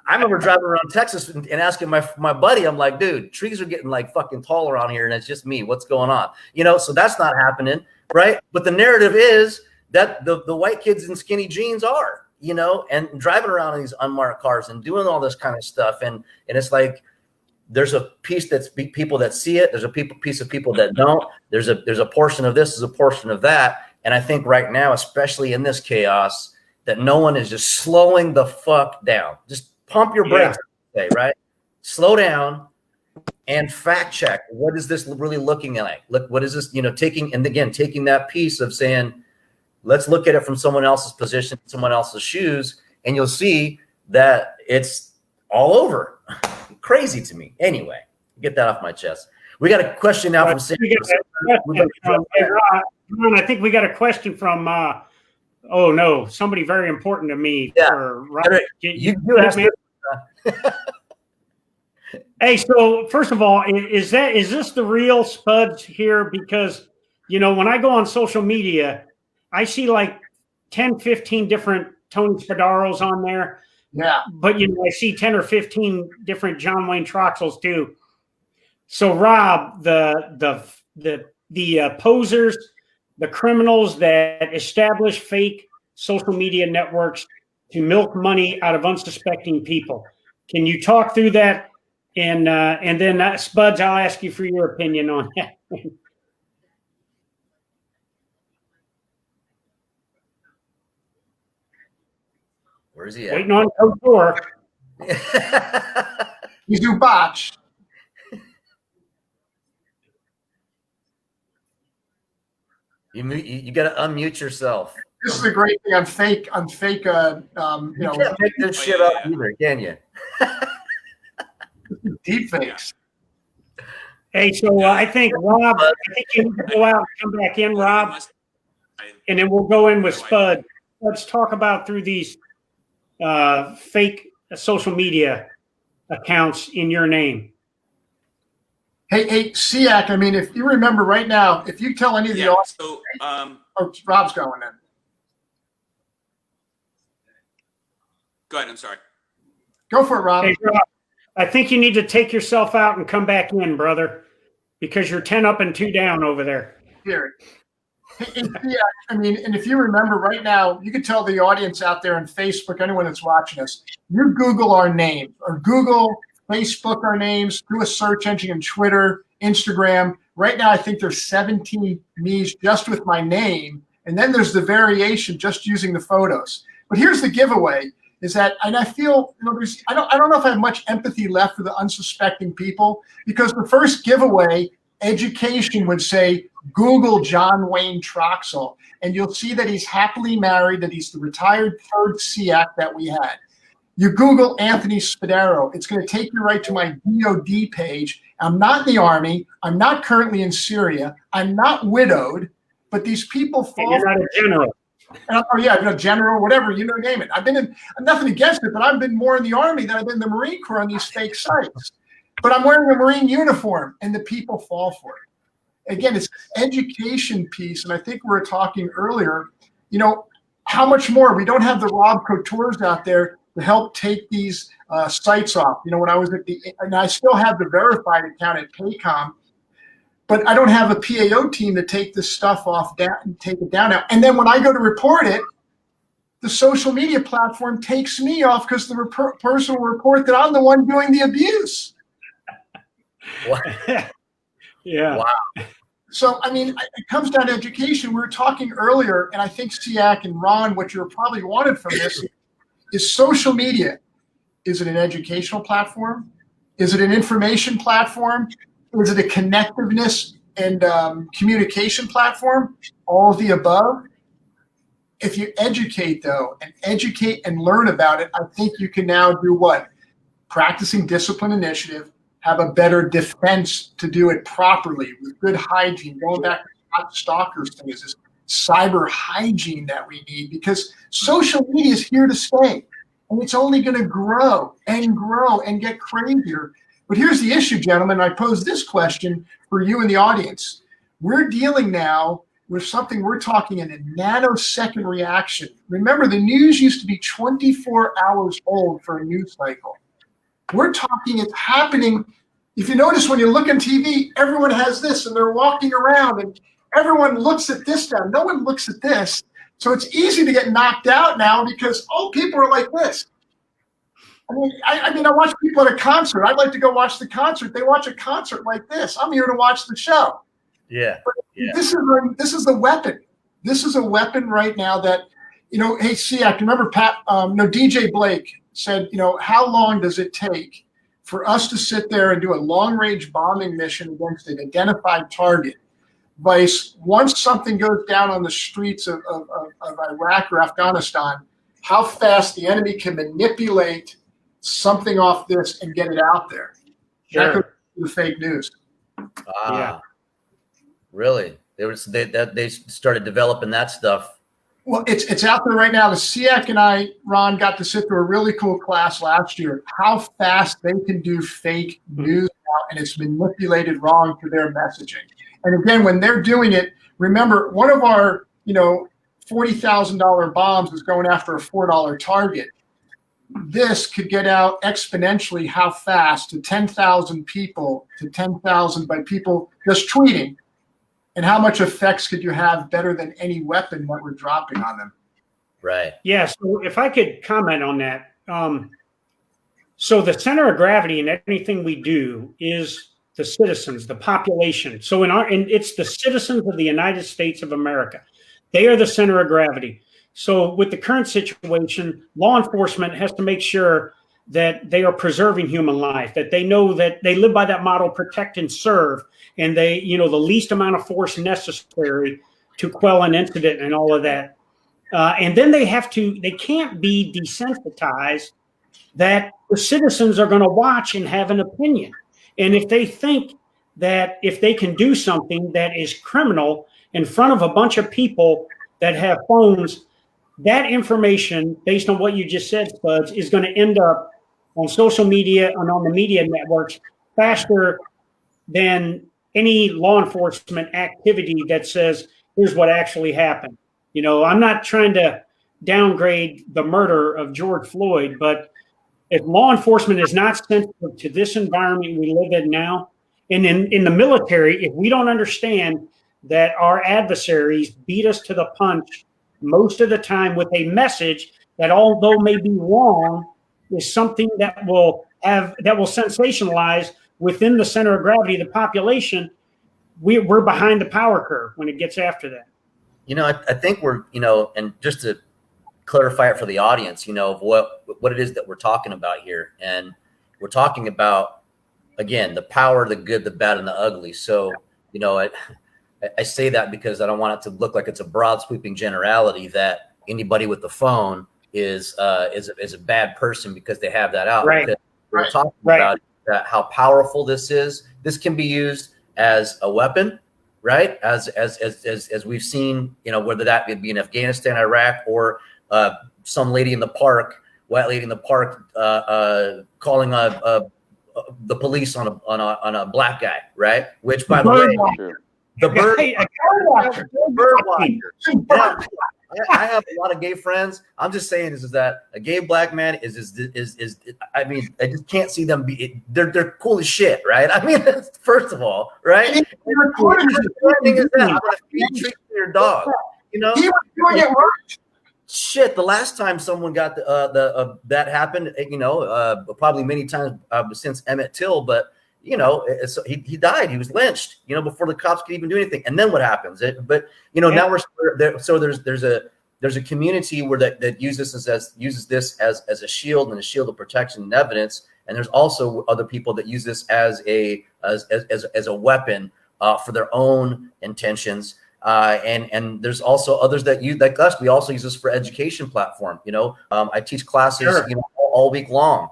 [SPEAKER 3] I remember driving around Texas and asking my buddy, I'm like, dude, trees are getting fucking tall around here and it's just me. What's going on? You know, so that's not happening, right? But the narrative is that the white kids in skinny jeans are, you know, and driving around in these unmarked cars and doing all this kind of stuff. And it's like there's a piece that's people that see it. There's a piece of people that don't. There's a portion of this, there's a portion of that. And I think right now, especially in this chaos, that no one is just slowing the fuck down. Just pump your brakes, okay, right? Slow down and fact check. What is this really looking like? Look, what is this, taking that piece of saying, let's look at it from someone else's position, someone else's shoes, and you'll see that it's all over. Crazy to me. Anyway, get that off my chest. We got a question now from Sam.
[SPEAKER 1] Ron, I think we got a question from somebody very important to me.
[SPEAKER 3] Yeah.
[SPEAKER 1] Hey, so first of all, is this the real Spuds here? Because, when I go on social media, I see like 10, 15 different Tony Spadaros on there.
[SPEAKER 4] Yeah.
[SPEAKER 1] But, I see 10 or 15 different John Wayne Troxels too. So Rob, the posers, the criminals that establish fake social media networks to milk money out of unsuspecting people. Can you talk through that? And then Spuds, I'll ask you for your opinion on that.
[SPEAKER 3] Where is he at?
[SPEAKER 1] Waiting on Coach Thor.
[SPEAKER 4] You do botch.
[SPEAKER 3] You got to unmute yourself.
[SPEAKER 4] This is a great thing on fake.
[SPEAKER 3] You can't make this shit up either, can you?
[SPEAKER 4] Deep fakes.
[SPEAKER 1] Hey, so I think Rob, you need to go out and come back in, Rob, and then we'll go in with Spud. Let's talk about through these fake social media accounts in your name.
[SPEAKER 4] Hey, 𝗙𝗏, I mean, if you remember right now, if you tell any of the audience, Rob's going then.
[SPEAKER 2] Go ahead, I'm sorry.
[SPEAKER 4] Go for it, Rob.
[SPEAKER 1] Hey, Rob, I think you need to take yourself out and come back in, brother, because you're 10 up and 2 down over there.
[SPEAKER 4] Here. Hey, 𝗙𝗏, I mean, and if you remember right now, you can tell the audience out there on Facebook, anyone that's watching us, you Google our name or Google, Facebook our names, do a search engine on Twitter, Instagram. Right now, I think there's 17 me's just with my name. And then there's the variation just using the photos. But here's the giveaway is that, and I feel, I don't know if I have much empathy left for the unsuspecting people, because the first giveaway, education, would say, Google John Wayne Troxel, and you'll see that he's happily married, that he's the retired third 𝗙𝗏 that we had. You Google Anthony Spadaro, it's going to take you right to my DOD page. I'm not in the Army. I'm not currently in Syria. I'm not widowed, but these people fall.
[SPEAKER 1] You're not a general.
[SPEAKER 4] General, whatever, name it. I'm nothing against it, but I've been more in the Army than I've been in the Marine Corps on these fake sites. But I'm wearing a Marine uniform, and the people fall for it. Again, it's an education piece, and I think we were talking earlier, how much more? We don't have the Rob Couture's out there to help take these sites off. When I was and I still have the verified account at Paycom, but I don't have a PAO team to take this stuff off and take it down now. And then when I go to report it, the social media platform takes me off because the person will report that I'm the one doing the abuse.
[SPEAKER 1] Yeah.
[SPEAKER 3] Wow.
[SPEAKER 4] So, I mean, it comes down to education. We were talking earlier, and I think 𝗙𝗏 and Ron, what you're probably wanted from this is social media. Is it an educational platform? Is it an information platform? Is it a connectiveness and communication platform? All of the above. If you educate, though, and learn about it, I think you can now do what? Practicing discipline initiative, have a better defense to do it properly with good hygiene. Going back to Scott Stalker's thing is this cyber hygiene that we need, because social media is here to stay, and it's only going to grow and get crazier. But here's the issue, gentlemen. I pose this question for you in the audience. We're dealing now with something we're talking in a nanosecond reaction. Remember, the news used to be 24 hours old for a news cycle. We're talking, it's happening. If you notice, when you look on TV, everyone has this, and they're walking around, and everyone looks at this now. No one looks at this. So it's easy to get knocked out now because, people are like this. I mean, I watch people at a concert. I'd like to go watch the concert. They watch a concert like this. I'm here to watch the show.
[SPEAKER 3] Yeah. Yeah.
[SPEAKER 4] This is a weapon. This is a weapon right now that, hey, 𝗙𝗵, remember DJ Blake said, how long does it take for us to sit there and do a long-range bombing mission against an identified target? Vice, once something goes down on the streets of Iraq or Afghanistan, how fast the enemy can manipulate something off this and get it out there.
[SPEAKER 1] Sure.
[SPEAKER 4] That could be the fake news.
[SPEAKER 1] Yeah.
[SPEAKER 3] Really? They started developing that stuff.
[SPEAKER 4] Well, it's out there right now. The 𝗙𝗵 and I, Ron, got to sit through a really cool class last year. How fast they can do fake news now, and it's manipulated wrong to their messaging. And again, when they're doing it, remember, one of our $40,000 bombs is going after a $4 target. This could get out exponentially how fast to 10,000 people, to 10,000 by people just tweeting. And how much effects could you have better than any weapon that we're dropping on them?
[SPEAKER 3] Right.
[SPEAKER 1] Yeah. So if I could comment on that. So the center of gravity in anything we do is the citizens, the population. So it's the citizens of the United States of America. They are the center of gravity. So with the current situation, law enforcement has to make sure that they are preserving human life, that they know that they live by that model, protect and serve, and they, the least amount of force necessary to quell an incident and all of that. And then they can't be desensitized that the citizens are going to watch and have an opinion. And if they think that if they can do something that is criminal in front of a bunch of people that have phones, that information, based on what you just said, Spuds, is going to end up on social media and on the media networks faster than any law enforcement activity that says, here's what actually happened. I'm not trying to downgrade the murder of George Floyd, but if law enforcement is not sensitive to this environment we live in now, and in the military, if we don't understand that our adversaries beat us to the punch most of the time with a message that, although may be wrong, is something that will sensationalize within the center of gravity of the population, we're behind the power curve when it gets after that.
[SPEAKER 3] I think we're, and just to clarify it for the audience, of what it is that we're talking about here. And we're talking about, again, the power, the good, the bad, and the ugly. So, I say that because I don't want it to look like it's a broad sweeping generality that anybody with the phone is a bad person because they have that out.
[SPEAKER 1] Right.
[SPEAKER 3] Because we're talking about that, how powerful this is. This can be used as a weapon, right? As we've seen, whether that be in Afghanistan, Iraq, or some lady in the park, white lady in the park, calling the police on a black guy, right? Which, by the way, the bird watcher. I have a lot of gay friends. I'm just saying is that a gay black man is I mean, I just can't see them be. They're cool as shit, right? I mean, first of all, right? The thing is that I'm gonna feed treats to your dog. He was doing it right. Shit, the last time someone got that happened, probably many times since Emmett Till, but. He died. He was lynched, before the cops could even do anything. And then what happens? Now we're there. So there's a community where that uses this as a shield and a shield of protection and evidence. And there's also other people that use this as a weapon for their own intentions. And there's also others that use, like us. We also use this for education platform. I teach classes, all week long.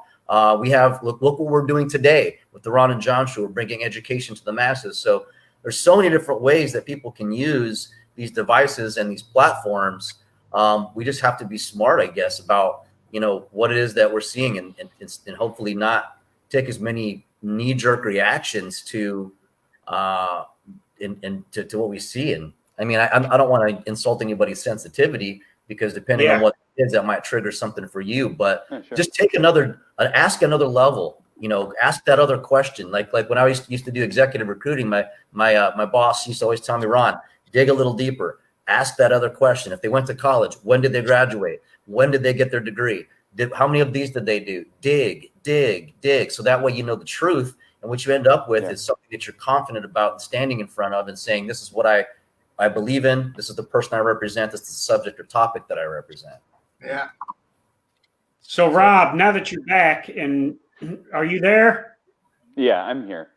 [SPEAKER 3] We have look what we're doing today with the Ron and John show. We're bringing education to the masses. So there's so many different ways that people can use these devices and these platforms. We just have to be smart, I guess, about what it is that we're seeing, and hopefully not take as many knee-jerk reactions to to what we see. And I mean, I don't want to insult anybody's sensitivity, because depending on what it is, that might trigger something for you. But just take ask another level. Ask that other question. Like when I used to do executive recruiting, my boss used to always tell me, Ron, dig a little deeper. Ask that other question. If they went to college, when did they graduate? When did they get their degree? How many of these did they do? Dig, dig, dig. So that way you know the truth. And what you end up with is something that you're confident about and standing in front of and saying, this is what I believe in. This is the person I represent. This is the subject or topic that I represent.
[SPEAKER 4] Yeah.
[SPEAKER 1] So Rob, now that you're back, and are you there?
[SPEAKER 5] Yeah, I'm here.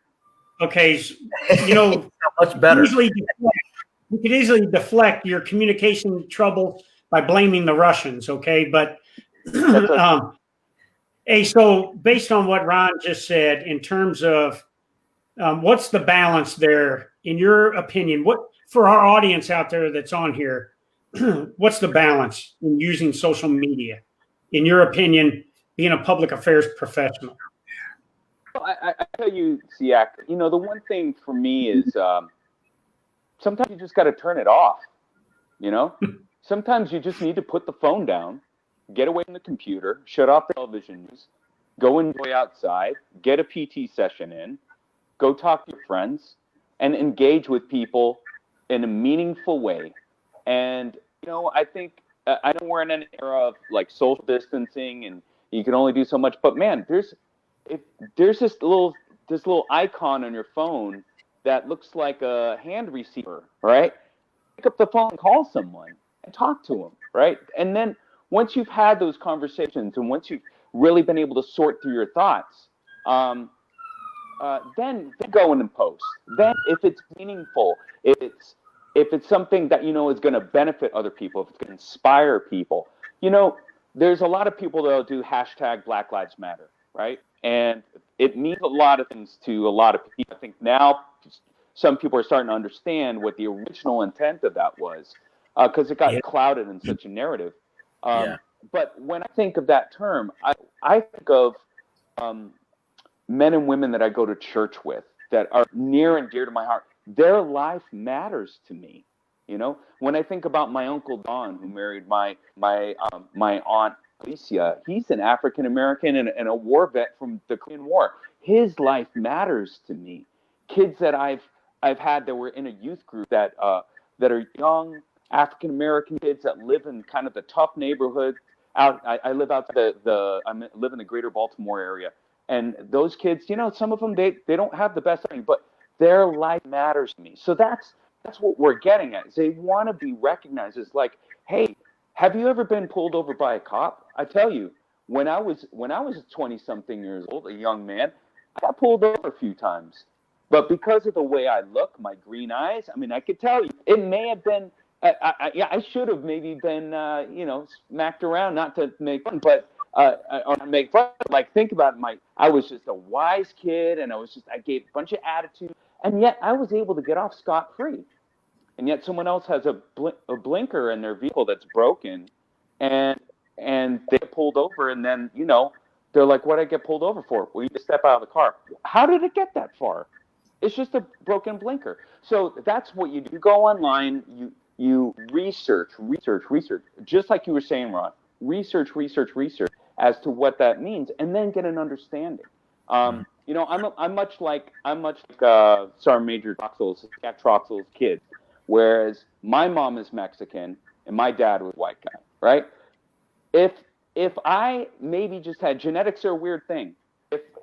[SPEAKER 1] Okay. You know,
[SPEAKER 3] much better.
[SPEAKER 1] You could easily deflect your communication trouble by blaming the Russians. Okay. But, hey, so based on what Ron just said, in terms of what's the balance there, in your opinion? What, for our audience out there that's on here, what's the balance in using social media, in your opinion, being a public affairs professional?
[SPEAKER 5] Well, I tell you, 𝗙, you know, the one thing for me is sometimes you just got to turn it off. You know, sometimes you just need to put the phone down, get away from the computer, shut off the television news, go enjoy outside, get a PT session in, go talk to your friends, and engage with people in a meaningful way. And, you know, I think, I know we're in an era of like social distancing and you can only do so much, but man, there's this little icon on your phone that looks like a hand receiver, right? Pick up the phone and call someone and talk to them, right? And then once you've had those conversations and once you've really been able to sort through your thoughts, then go in and post. Then if it's meaningful, if it's something that you know is going to benefit other people, if it's going to inspire people, you know, there's a lot of people that'll do hashtag Black Lives Matter, right? And it means a lot of things to a lot of people. I think now some people are starting to understand what the original intent of that was, because it got clouded in such a narrative. But when I think of that term, I think of men and women that I go to church with that are near and dear to my heart. Their life matters to me. You know, when I think about my uncle Don, who married my aunt 𝗲, he's an African American and a war vet from the Korean War. His life matters to me. Kids that I've had that were in a youth group that are young African American kids that live in kind of the tough neighborhood. I live outside I live in the greater Baltimore area, and those kids, you know, some of them they don't have the best thing, but their life matters to me. So that's what we're getting at. Is they want to be recognized as like, hey, have you ever been pulled over by a cop? I tell you, when I was 20-something years old, a young man, I got pulled over a few times. But because of the way I look, my green eyes, I mean, I could tell you, it may have been, I should have maybe been, you know, smacked around, not to make fun, but or make fun. Like, think about it, I was just a wise kid, and I gave a bunch of attitude, and yet I was able to get off scot-free. And yet someone else has a blinker in their vehicle that's broken, and they get pulled over, and then, you know, they're like, what did I get pulled over for? Well, you just step out of the car. How did it get that far? It's just a broken blinker. So that's what you do. You go online, you research, just like you were saying, Ron, research as to what that means, and then get an understanding. You know, I'm much like Sergeant Major Troxell's kid. Whereas my mom is Mexican and my dad was white guy, right? If I maybe just had, genetics are a weird thing.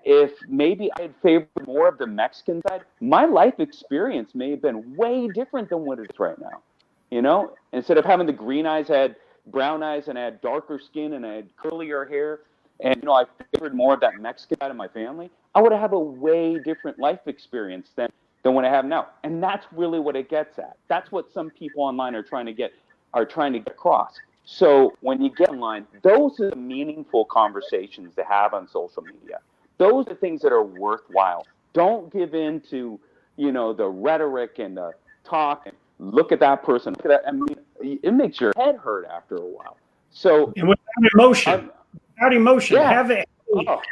[SPEAKER 5] If maybe I had favored more of the Mexican side, my life experience may have been way different than what it is right now. You know, instead of having the green eyes, I had brown eyes and I had darker skin and I had curlier hair. And, you know, I favored more of that Mexican side of my family. I would have a way different life experience than what I have now. And that's really what it gets at. That's what some people online are trying to get across. So when you get online, those are the meaningful conversations to have on social media. Those are things that are worthwhile. Don't give in to, you know, the rhetoric and the talk and look at that person. Look at that. I mean, it makes your head hurt after a while. So, and
[SPEAKER 1] without emotion, have a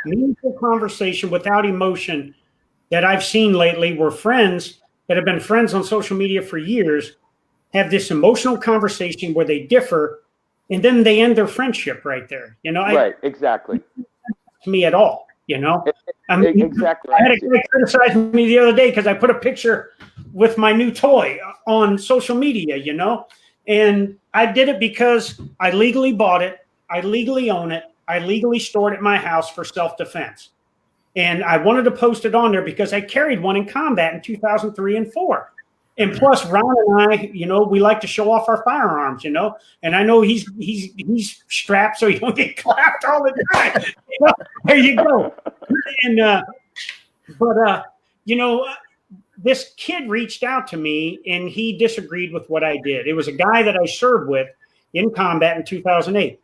[SPEAKER 1] meaningful conversation without emotion. That I've seen lately where friends that have been friends on social media for years have this emotional conversation where they differ, and then they end their friendship right there. You know,
[SPEAKER 5] right? Exactly.
[SPEAKER 1] To me at all, you know. I mean,
[SPEAKER 5] exactly.
[SPEAKER 1] I had a guy criticize me the other day because I put a picture with my new toy on social media, you know, and I did it because I legally bought it, I legally own it, I legally stored at my house for self-defense. And I wanted to post it on there because I carried one in combat in 2003 and 4. And plus, Ron and I, we like to show off our firearms, and I know he's strapped so he don't get clapped all the time. There you go. And this kid reached out to me and he disagreed with what I did. It was a guy that I served with in combat in 2008.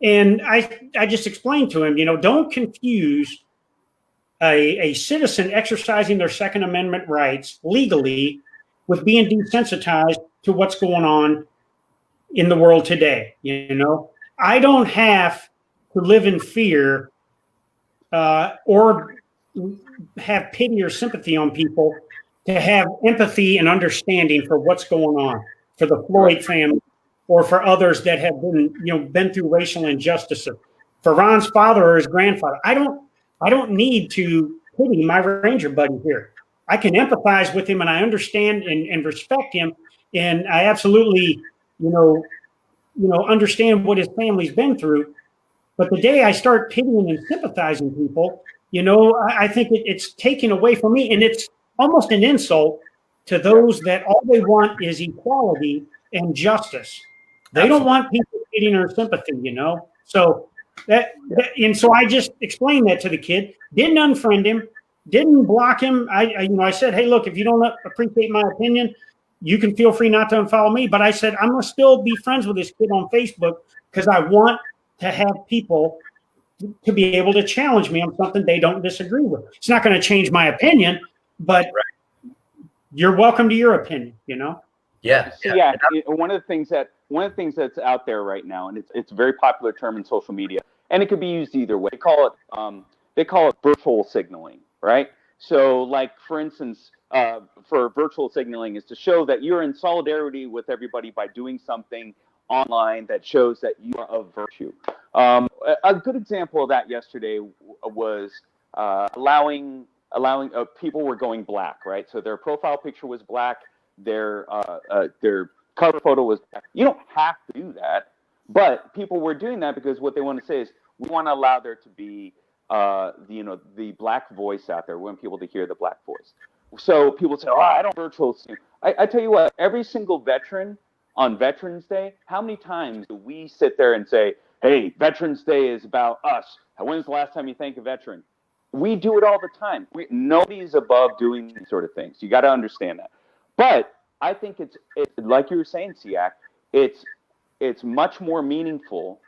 [SPEAKER 1] And I just explained to him, don't confuse a citizen exercising their Second Amendment rights legally with being desensitized to what's going on in the world today. I don't have to live in fear or have pity or sympathy on people to have empathy and understanding for what's going on for the Floyd family or for others that have been through racial injustices. For Ron's father or his grandfather, I don't need to pity my Ranger buddy here. I can empathize with him and I understand and respect him. And I absolutely, understand what his family's been through. But the day I start pitying and sympathizing people, I think it's taken away from me. And it's almost an insult to those that all they want is equality and justice. They don't want people pitying or sympathy, So and so I just explained that to the kid, didn't unfriend him, didn't block him. I said, hey, look, if you don't appreciate my opinion, you can feel free not to unfollow me. But I said, I'm going to still be friends with this kid on Facebook because I want to have people to be able to challenge me on something they don't disagree with. It's not going to change my opinion, but you're welcome to your opinion,
[SPEAKER 5] Yeah. One of the things that's out there right now, and it's a very popular term in social media, and it could be used either way. They call it virtual signaling, right? So, like for instance, for virtual signaling is to show that you're in solidarity with everybody by doing something online that shows that you are of virtue. A good example of that yesterday was allowing people were going black, right? So their profile picture was black, their cover photo was black. You don't have to do that, but people were doing that because what they want to say is we want to allow there to be the black voice out there. We want people to hear the black voice. So people say, oh, I don't virtual. I tell you what, every single veteran on Veterans Day, how many times do we sit there and say, hey, Veterans Day is about us. When's the last time you thank a veteran? We do it all the time. Nobody's above doing these sort of things. You got to understand that. But I think it's like you were saying, ''CIAC, it's much more meaningful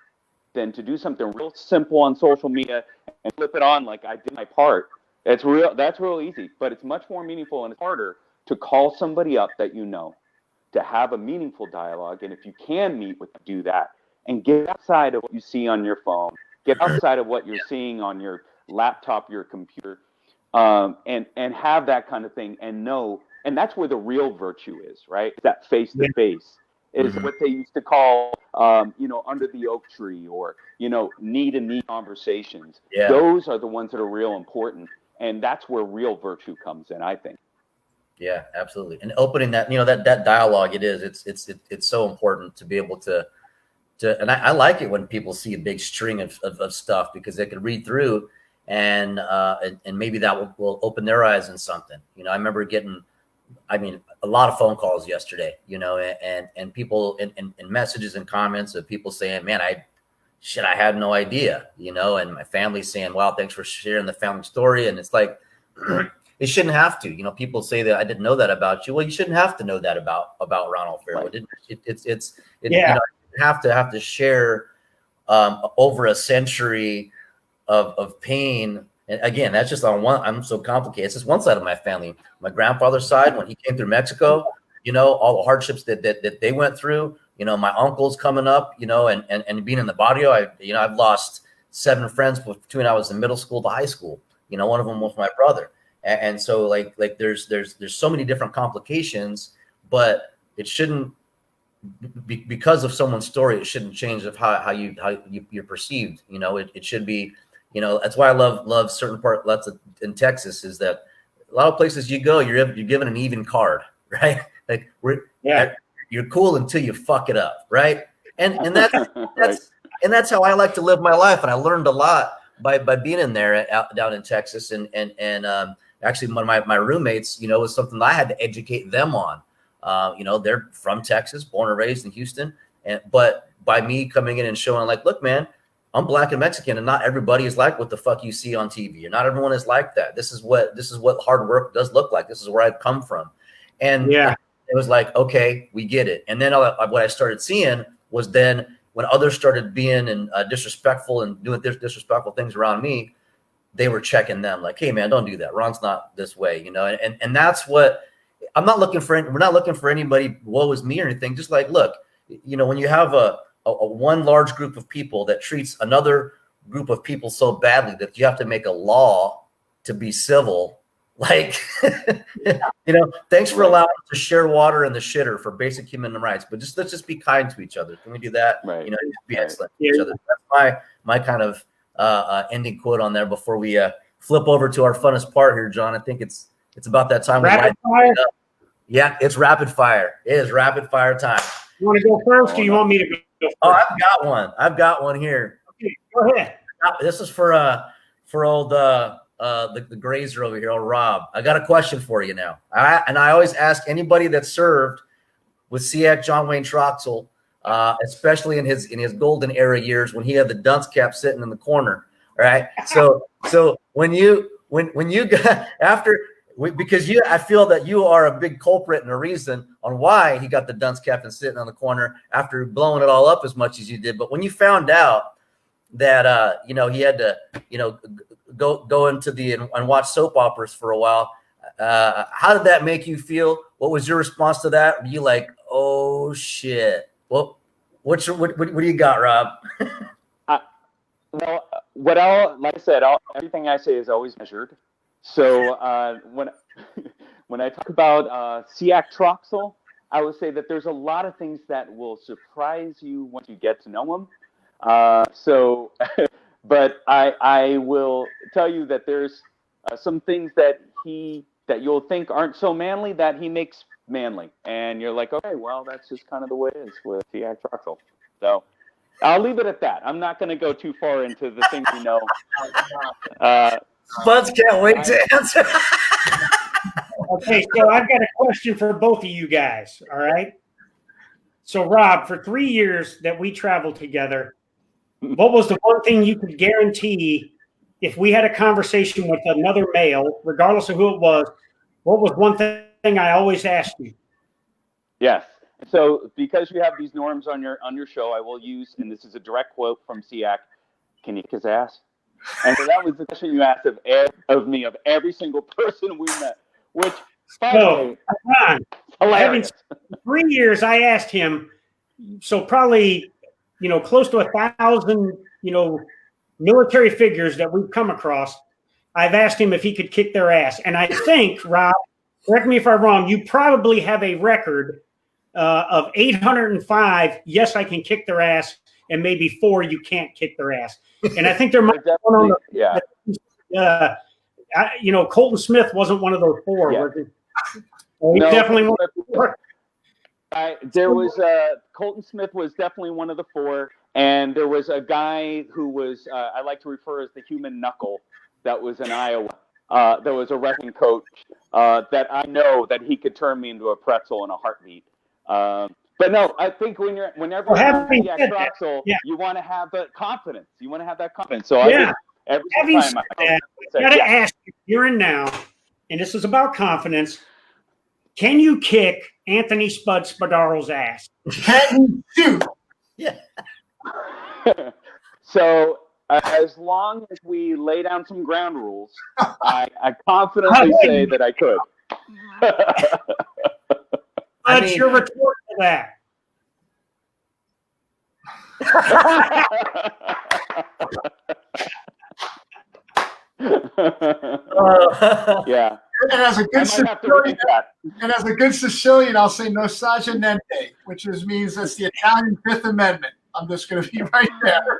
[SPEAKER 5] than to do something real simple on social media and flip it on like I did my part. That's real easy, but it's much more meaningful and it's harder to call somebody up that to have a meaningful dialogue. And if you can meet with them, do that and get outside of what you see on your phone, get outside of what you're seeing on your laptop, your computer, and have that kind of thing and know. And that's where the real virtue is, right? That face-to-face is what they used to call, under the oak tree or, knee-to-knee conversations. Yeah. Those are the ones that are real important. And that's where real virtue comes in, I think.
[SPEAKER 3] Yeah, absolutely. And opening that, that dialogue, it's so important to be able to and I like it when people see a big string of stuff because they can read through and maybe that will open their eyes in something. I remember getting, a lot of phone calls yesterday, and people and messages and comments of people saying, man, I had no idea, and my family saying, wow, thanks for sharing the family story. And it's like, it shouldn't have to, people say that I didn't know that about you. Well, you shouldn't have to know that about Ronald Farrell.
[SPEAKER 1] Yeah.
[SPEAKER 3] You have to share over a century of pain. And again, that's just on one. I'm so complicated. It's just one side of my family. My grandfather's side, when he came through Mexico, all the hardships that they went through. My uncles coming up, and being in the barrio. I've lost 7 friends between I was in middle school to high school. One of them was my brother, and so like there's so many different complications, but it shouldn't because of someone's story. It shouldn't change of how you're perceived. It should be. That's why I love certain parts in Texas is that a lot of places you go, you're given an even card, right? Like you're cool until you fuck it up, right? And that's and that's how I like to live my life. And I learned a lot by being in there down in Texas. And actually one of my roommates, you know, was something that I had to educate them on. You know, they're from Texas, born and raised in Houston. But by me coming in and showing like, look, man, I'm Black and Mexican, and not everybody is like what the fuck you see on TV. And not everyone is like that. This is what hard work does look like. This is where I've come from. And yeah, it was like, okay, we get it. And then what I started seeing was then when others started being disrespectful and doing disrespectful things around me, they were checking them like, hey man, don't do that. Ron's not this way, you know? And that's what I'm not looking for. We're not looking for anybody, woe is me or anything. Just like, look, you know, when you have a one large group of people that treats another group of people so badly that you have to make a law to be civil, like, you know, thanks for allowing us to share water in the shitter for basic human rights, but let's just be kind to each other. Can we do that? Right. You know, be excellent to each other. That's my kind of ending quote on there before we flip over to our funnest part here, John. I think it's about that time.
[SPEAKER 1] Rapid fire?
[SPEAKER 3] Yeah, it's rapid fire. It is rapid fire time.
[SPEAKER 1] You want to go first, or you want me to go first?
[SPEAKER 3] Oh, I've got one here.
[SPEAKER 1] Okay, go ahead.
[SPEAKER 3] This is for old the grazer over here, old Rob. I got a question for you now. I always ask anybody that served with SEAC John Wayne Troxel, especially in his golden era years when he had the dunce cap sitting in the corner. All right. So when you got after. Because I feel that you are a big culprit and a reason on why he got the dunce cap and sitting on the corner after blowing it all up as much as you did. But when you found out that you know, he had to, you know, go into and watch soap operas for a while, how did that make you feel? What was your response to that? Were you like, oh shit? Well, what do you got, Rob?
[SPEAKER 5] Well, like I said, everything I say is always measured. So when I talk about SEAC Troxel, I would say that there's a lot of things that will surprise you once you get to know him. But I will tell you that there's some things that you'll think aren't so manly that he makes manly, and you're like, okay, well, that's just kind of the way it is with SEAC Troxel. So I'll leave it at that. I'm not going to go too far into the things you know.
[SPEAKER 3] Spuds can't wait to answer.
[SPEAKER 1] Okay, so I've got a question for both of you guys, all right? So, Rob, for 3 years that we traveled together, what was the one thing you could guarantee if we had a conversation with another male, regardless of who it was, what was one thing I always asked you?
[SPEAKER 5] Yes. So, because you have these norms on your show, I will use, and this is a direct quote from SEAC, can you kick his ass? And so that was the question you asked of me, of every single person we met, which, by the way, hilarious.
[SPEAKER 1] 3 years, I asked him, so probably, you know, close to 1,000, you know, military figures that we've come across, I've asked him if he could kick their ass. And I think, Rob, correct me if I'm wrong, you probably have a record of 805, yes, I can kick their ass, and maybe 4 you can't kick their ass. And I think there might be one on the, you know, Colton Smith wasn't one of those 4.
[SPEAKER 5] Yeah.
[SPEAKER 1] He definitely one of the 4.
[SPEAKER 5] There was Colton Smith was definitely one of the 4, and there was a guy who was I like to refer as the human knuckle that was in Iowa. There was a wrestling coach that I know that he could turn me into a pretzel in a heartbeat. But no, I think whenever you're on SEAC Troxel, you want to have that confidence. You want to have that confidence. So I
[SPEAKER 1] gotta ask you here and now, and this is about confidence. Can you kick Anthony Spud Spadarro's ass?
[SPEAKER 4] Can you shoot?
[SPEAKER 3] Yeah.
[SPEAKER 5] So as long as we lay down some ground rules, I confidently say that I could.
[SPEAKER 1] What's your retort to that?
[SPEAKER 5] Yeah.
[SPEAKER 4] And as a good Sicilian, I'll say nosage niente, which means that's the Italian Fifth Amendment. I'm just going to be right there.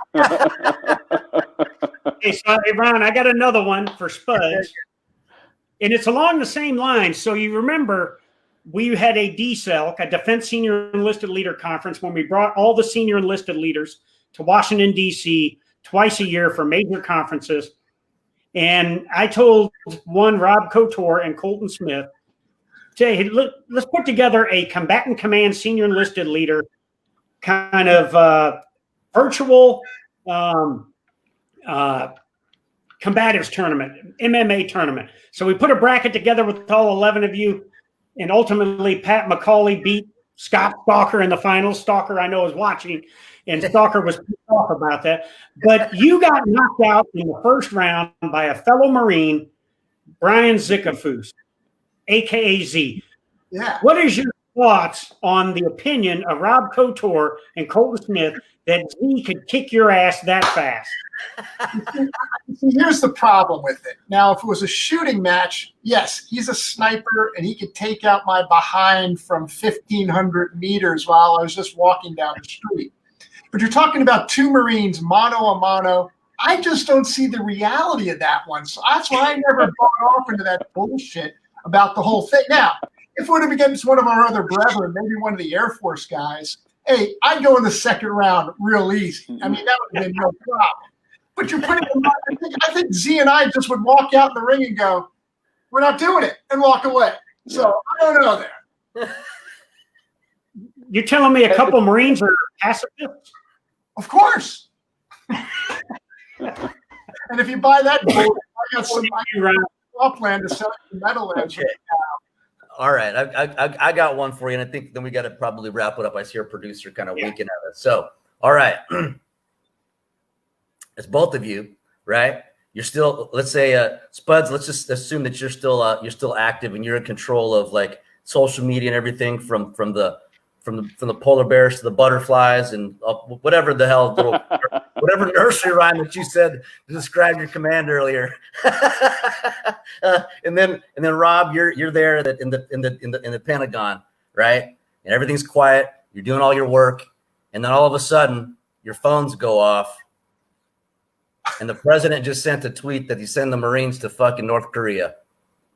[SPEAKER 1] Hey, Ron, I got another one for Spuds, and it's along the same lines. So you remember we had a DSELC, a Defense Senior Enlisted Leader Conference, when we brought all the senior enlisted leaders to Washington, D.C. twice a year for major conferences. And I told one Rob Couture and Colton Smith, hey, let's put together a combatant command senior enlisted leader kind of virtual combatives tournament, MMA tournament. So we put a bracket together with all 11 of you, and ultimately Pat McCauley beat Scott Stalker in the finals. Stalker, I know, is watching, and Stalker was pissed off about that. But you got knocked out in the first round by a fellow Marine, Brian Zickafoose, a.k.a. Z.
[SPEAKER 4] Yeah.
[SPEAKER 1] What is your thoughts on the opinion of Rob Couture and Colton Smith that Z could kick your ass that fast?
[SPEAKER 4] See, here's the problem with it. Now, if it was a shooting match, yes, he's a sniper and he could take out my behind from 1,500 meters while I was just walking down the street. But you're talking about two Marines, mano a mano. I just don't see the reality of that one. So that's why I never bought off into that bullshit about the whole thing. Now, if it would have been against one of our other brethren, maybe one of the Air Force guys, hey, I'd go in the second round real easy. I mean, that would have been no problem. But you're putting them on, I think Z and I just would walk out in the ring and go, we're not doing it, and walk away. So I don't know there.
[SPEAKER 1] You're telling me a couple Marines are pacifists?
[SPEAKER 4] Of course. And if you buy that, I got some upland to sell you Meadowlands.
[SPEAKER 3] Okay. All right, I got one for you, and I think then we got to probably wrap it up. I see our producer kind of winking at us. So, all right. It's both of you, right? You're still, let's say, Spuds. Let's just assume that you're still active and you're in control of like social media and everything from the polar bears to the butterflies and whatever the hell, whatever nursery rhyme that you said to describe your command earlier. and then Rob, you're there in the Pentagon, right? And everything's quiet. You're doing all your work, and then all of a sudden your phones go off. And the president just sent a tweet that he sent the Marines to fucking North Korea.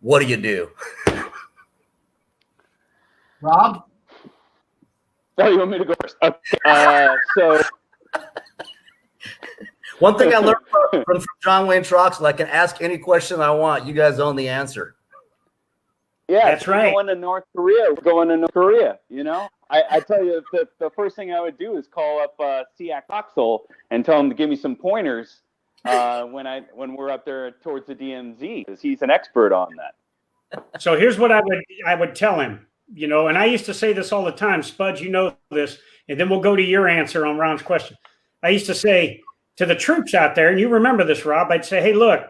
[SPEAKER 3] What do you do?
[SPEAKER 4] Rob?
[SPEAKER 5] Oh, you want me to go first? Okay. So
[SPEAKER 3] one thing I learned from John Wayne Troxel, I can ask any question I want. You guys own the answer.
[SPEAKER 5] Yeah,
[SPEAKER 1] that's right.
[SPEAKER 5] Going to North Korea. We're going to North Korea. You know, I tell you, the first thing I would do is call up 𝗙𝗵𝗪 Troxel and tell him to give me some pointers when we're up there towards the DMZ, because he's an expert on that.
[SPEAKER 1] So here's what I would tell him, you know, and I used to say this all the time, Spuds, you know this, and then we'll go to your answer on Ron's question. I used to say to the troops out there, and you remember this, Rob, I'd say, hey, look,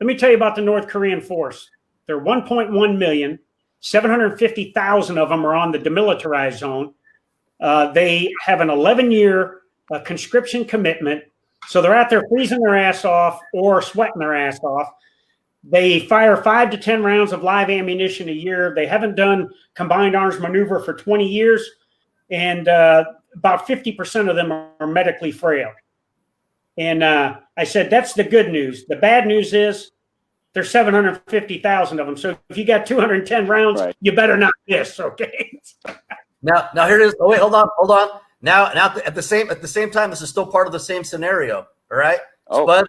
[SPEAKER 1] let me tell you about the North Korean force. They're 1.1 million, 750,000 of them are on the demilitarized zone. They have an 11-year conscription commitment. So they're out there freezing their ass off or sweating their ass off. They fire 5 to 10 rounds of live ammunition a year. They haven't done combined arms maneuver for 20 years. And about 50% of them are medically frail. And I said, that's the good news. The bad news is there's 750,000 of them. So if you got 210 rounds, right, you better not miss, okay?
[SPEAKER 3] Now here it is. Oh, wait, hold on. Now at the same time, this is still part of the same scenario. All right, oh.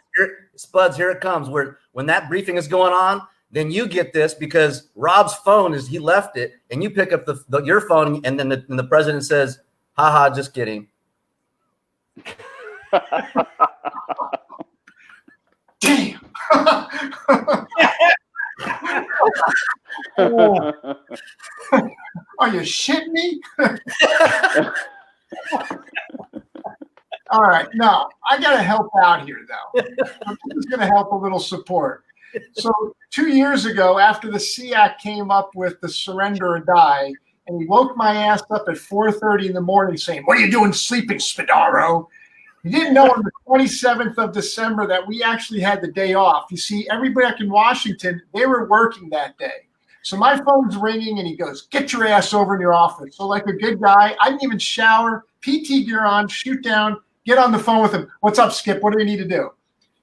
[SPEAKER 3] Spuds, here it comes. When that briefing is going on, then you get this because Rob's phone he left it, and you pick up your phone, and then the president says, "Haha, just kidding."
[SPEAKER 4] Damn. Are you shitting me? All right. No, I got to help out here, though. I'm just going to help a little support. So 2 years ago, after the 𝗙CIAC came up with the surrender or die, and he woke my ass up at 4:30 in the morning saying, "What are you doing sleeping, Spadaro?" He didn't know on the 27th of December that we actually had the day off. You see, everybody back in Washington, they were working that day. So my phone's ringing, and he goes, "Get your ass over in your office." So like a good guy, I didn't even shower, PT gear on, shoot down, get on the phone with him. "What's up, Skip? What do we need to do?"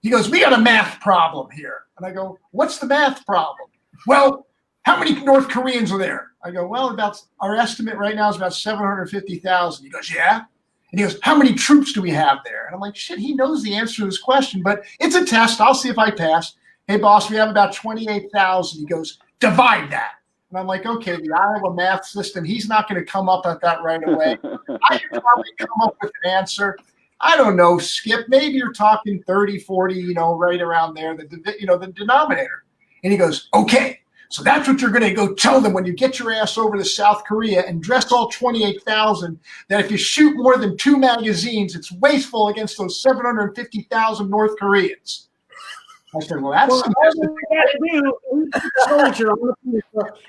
[SPEAKER 4] He goes, "We got a math problem here." And I go, "What's the math problem?" "Well, how many North Koreans are there?" I go, "Well, about our estimate right now is about 750,000. He goes, "Yeah?" And he goes, how many troops do we have there? And I'm like, shit, he knows the answer to this question, but it's a test. I'll see if I pass. Hey, boss, we have about 28,000. He goes, divide that. And I'm like, okay, the Iowa math system, he's not going to come up with that right away. I can probably come up with an answer. I don't know, Skip, maybe you're talking 30, 40, right around there, the denominator. And he goes, okay, so that's what you're going to go tell them when you get your ass over to South Korea and dress all 28,000, that if you shoot more than 2 magazines, it's wasteful against those 750,000 North Koreans. I said, well, that's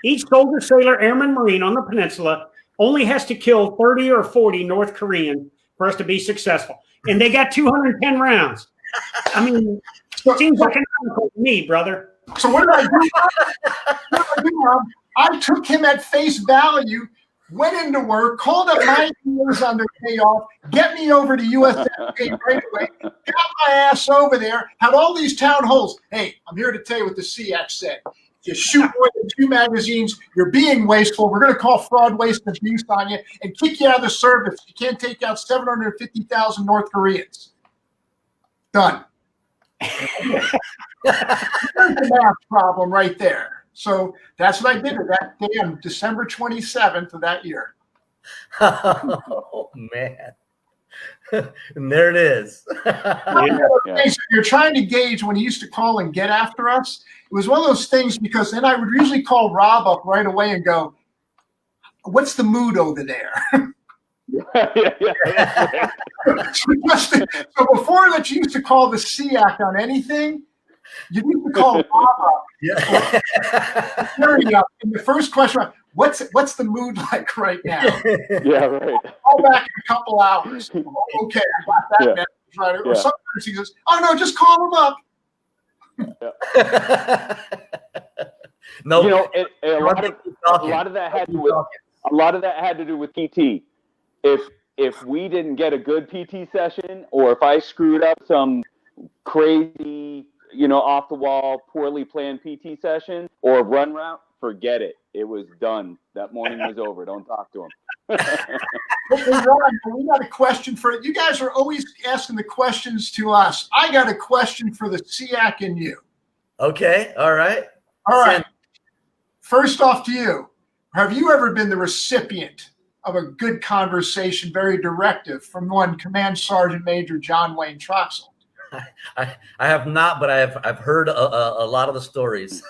[SPEAKER 1] each soldier, sailor, airman, Marine on the peninsula only has to kill 30 or 40 North Korean for us to be successful. And they got 210 rounds. I mean, it seems like an article to me, brother.
[SPEAKER 4] So what did I do? I took him at face value, went into work, called up my engineers on their day off, get me over to USFK right away, got my ass over there, had all these town halls. Hey, I'm here to tell you what the 𝗎𝗏 said. If you shoot more than 2 magazines, you're being wasteful. We're going to call fraud, waste, and abuse on you and kick you out of the service. You can't take out 750,000 North Koreans. Done. There's the math problem right there. So that's what I did that day on December 27th of that year.
[SPEAKER 3] Oh, man. And there it is.
[SPEAKER 4] You're trying to gauge when he used to call and get after us. It was one of those things because then I would usually call Rob up right away and go, what's the mood over there? So before that, you used to call the 𝗎𝗏 on anything. You need to call Rob up.
[SPEAKER 3] Yeah.
[SPEAKER 4] And the first question, what's the mood like right now?
[SPEAKER 5] Yeah, right.
[SPEAKER 4] Call back in a couple hours. Okay, I got that message right. Or sometimes he says, oh no, just call him up.
[SPEAKER 3] No,
[SPEAKER 5] a lot of that had to do with PT. If we didn't get a good PT session, or if I screwed up some crazy, off the wall, poorly planned PT session or run route, forget it. It was done. That morning was over. Don't talk to him.
[SPEAKER 4] We got a question for you guys. Are always asking the questions to us. I got a question for the 𝗎𝗏 and you.
[SPEAKER 3] Okay. All right.
[SPEAKER 4] First off to you. Have you ever been the recipient of a good conversation, very directive, from one Command Sergeant Major John Wayne Troxell?
[SPEAKER 3] I have not, but I've heard a lot of the stories.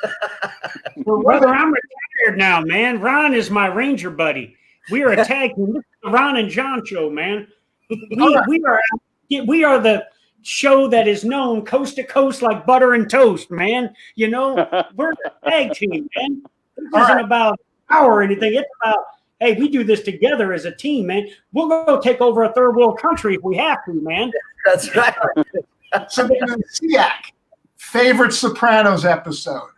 [SPEAKER 1] Well, brother, I'm retired now, man. Ron is my Ranger buddy. We are a tag team. This is the Ron and John show, man. We are the show that is known coast to coast like butter and toast, man. We're the tag team, man. This isn't about power or anything. It's about, hey, we do this together as a team, man. We'll go take over a third world country if we have to, man.
[SPEAKER 3] That's right.
[SPEAKER 4] So the 𝗎𝗏, favorite Sopranos episode?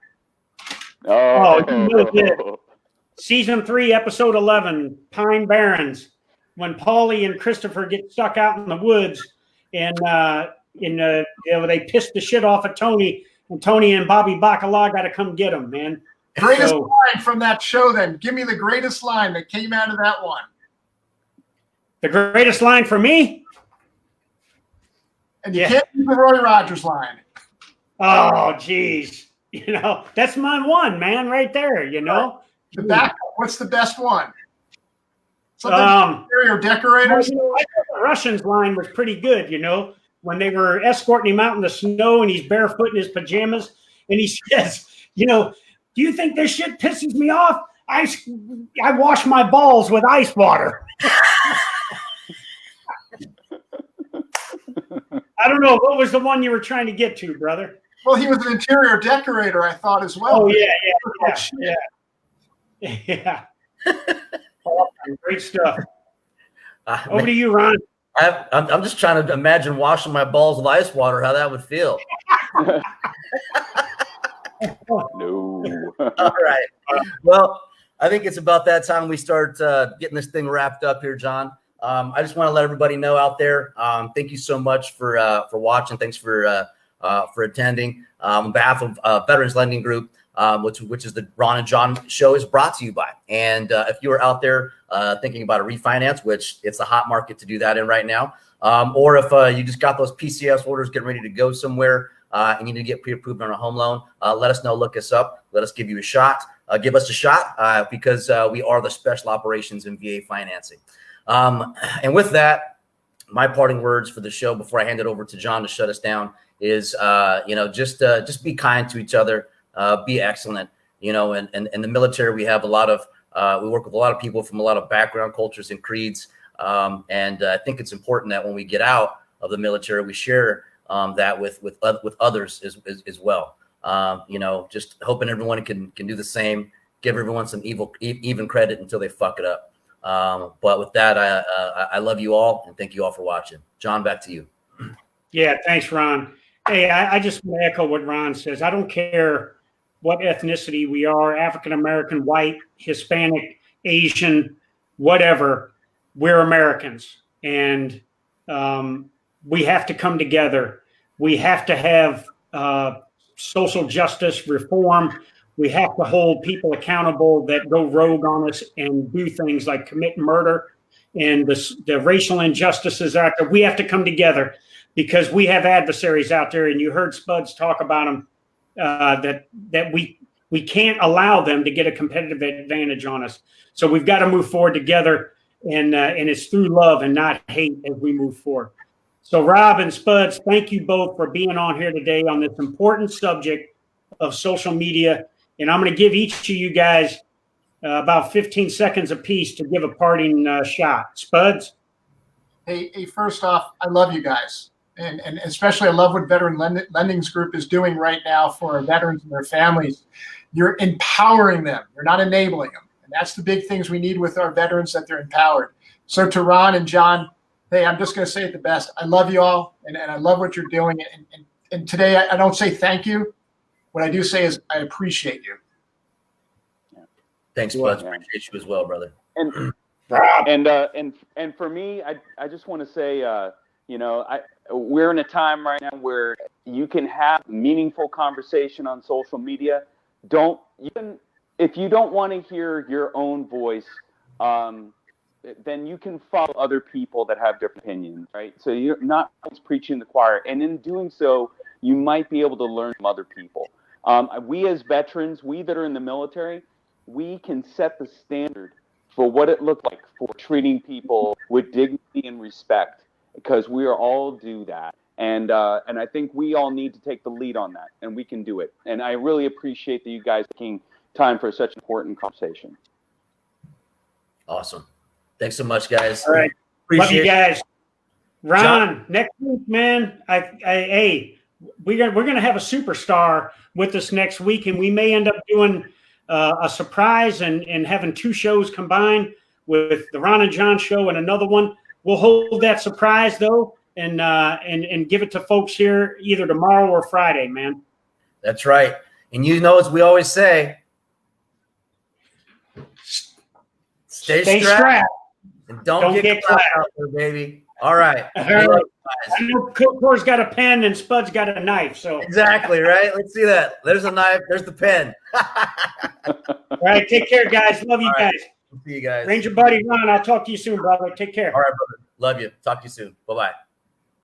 [SPEAKER 1] Oh, you know this. Season 3, episode 11, Pine Barrens, when Paulie and Christopher get stuck out in the woods, and they piss the shit off of Tony, and Tony and Bobby Bacala got to come get them, man.
[SPEAKER 4] Greatest line from that show, then. Give me the greatest line that came out of that one.
[SPEAKER 1] The greatest line for me?
[SPEAKER 4] And you can't use the Roy Rogers line.
[SPEAKER 1] Oh, geez. That's my one, man, right there,
[SPEAKER 4] The backup, what's the best one? Something interior decorators?
[SPEAKER 1] I thought the Russians line was pretty good, when they were escorting him out in the snow and he's barefoot in his pajamas. And he says, do you think this shit pisses me off? I wash my balls with ice water. I don't know. What was the one you were trying to get to, brother?
[SPEAKER 4] Well, he was an interior decorator, I thought, as well.
[SPEAKER 1] Oh, yeah. Great stuff. Over to you, Ron.
[SPEAKER 3] I'm just trying to imagine washing my balls with ice water, how that would feel.
[SPEAKER 5] No.
[SPEAKER 3] All right. Well, I think it's about that time we start getting this thing wrapped up here, John. I just want to let everybody know out there. Thank you so much for watching. Thanks for for attending. On behalf of Veterans Lending Group, which is the Ron and John show, is brought to you by. And if you are out there thinking about a refinance, which it's a hot market to do that in right now, or if you just got those PCS orders getting ready to go somewhere and you need to get pre-approved on a home loan, let us know, look us up, let us give you a shot. Give us a shot because we are the special operations in VA financing. And with that, my parting words for the show before I hand it over to John to shut us down is, just be kind to each other, be excellent. And in the military, we have a lot of, we work with a lot of people from a lot of background, cultures, and creeds. And I think it's important that when we get out of the military, we share that with others as well. Just hoping everyone can do the same, give everyone some even credit until they fuck it up. But with that, I love you all and thank you all for watching. John, back to you.
[SPEAKER 1] Yeah, thanks, Ron. Hey, I just want to echo what Ron says. I don't care what ethnicity we are, African-American, white, Hispanic, Asian, whatever, we're Americans. And we have to come together. We have to have social justice reform. We have to hold people accountable that go rogue on us and do things like commit murder and the racial injustices out there. We have to come together because we have adversaries out there, and you heard Spuds talk about them, that we can't allow them to get a competitive advantage on us. So we've got to move forward together, and it's through love and not hate as we move forward. So Rob and Spuds, thank you both for being on here today on this important subject of social media. And I'm going to give each of you guys about 15 seconds apiece to give a parting shot. Spuds?
[SPEAKER 4] Hey, first off, I love you guys. And especially I love what Veteran Lendings Group is doing right now for our veterans and their families. You're empowering them. You're not enabling them. And that's the big things we need with our veterans, that they're empowered. So to Ron and John, hey, I'm just going to say it the best. I love you all, and I love what you're doing. And today I don't say thank you. What I do say is I appreciate you.
[SPEAKER 3] Thanks, Bud. Appreciate you as well, brother.
[SPEAKER 5] And for me, I just want to say, we're in a time right now where you can have meaningful conversation on social media. If you don't want to hear your own voice, then you can follow other people that have different opinions, right? So you're not always preaching the choir. And in doing so, you might be able to learn from other people. We as veterans, we that are in the military, we can set the standard for what it looked like for treating people with dignity and respect, because we are all do that. And I think we all need to take the lead on that, and we can do it. And I really appreciate that you guys taking time for such an important conversation.
[SPEAKER 3] Awesome. Thanks so much, guys.
[SPEAKER 1] All right.
[SPEAKER 3] Appreciate
[SPEAKER 1] Love you guys. Ron,
[SPEAKER 3] John.
[SPEAKER 1] next week, man, we're gonna have a superstar with us next week, and we may end up doing a surprise and having two shows combined with the Ron and John show and another one. We'll hold that surprise though, and give it to folks here either tomorrow or Friday, man.
[SPEAKER 3] That's right. And as we always say, stay strapped. And don't get clapped out there, baby. All right.
[SPEAKER 1] I know Core's got a pen and Spud's got a knife. So
[SPEAKER 3] exactly, right? Let's see that. There's a knife. There's the pen.
[SPEAKER 1] All right. Take care, guys. Love you guys.
[SPEAKER 3] See you guys.
[SPEAKER 1] Ranger buddy Ron, I'll talk to you soon, brother. Take care.
[SPEAKER 3] All right, brother. Love you. Talk to you soon. Bye-bye.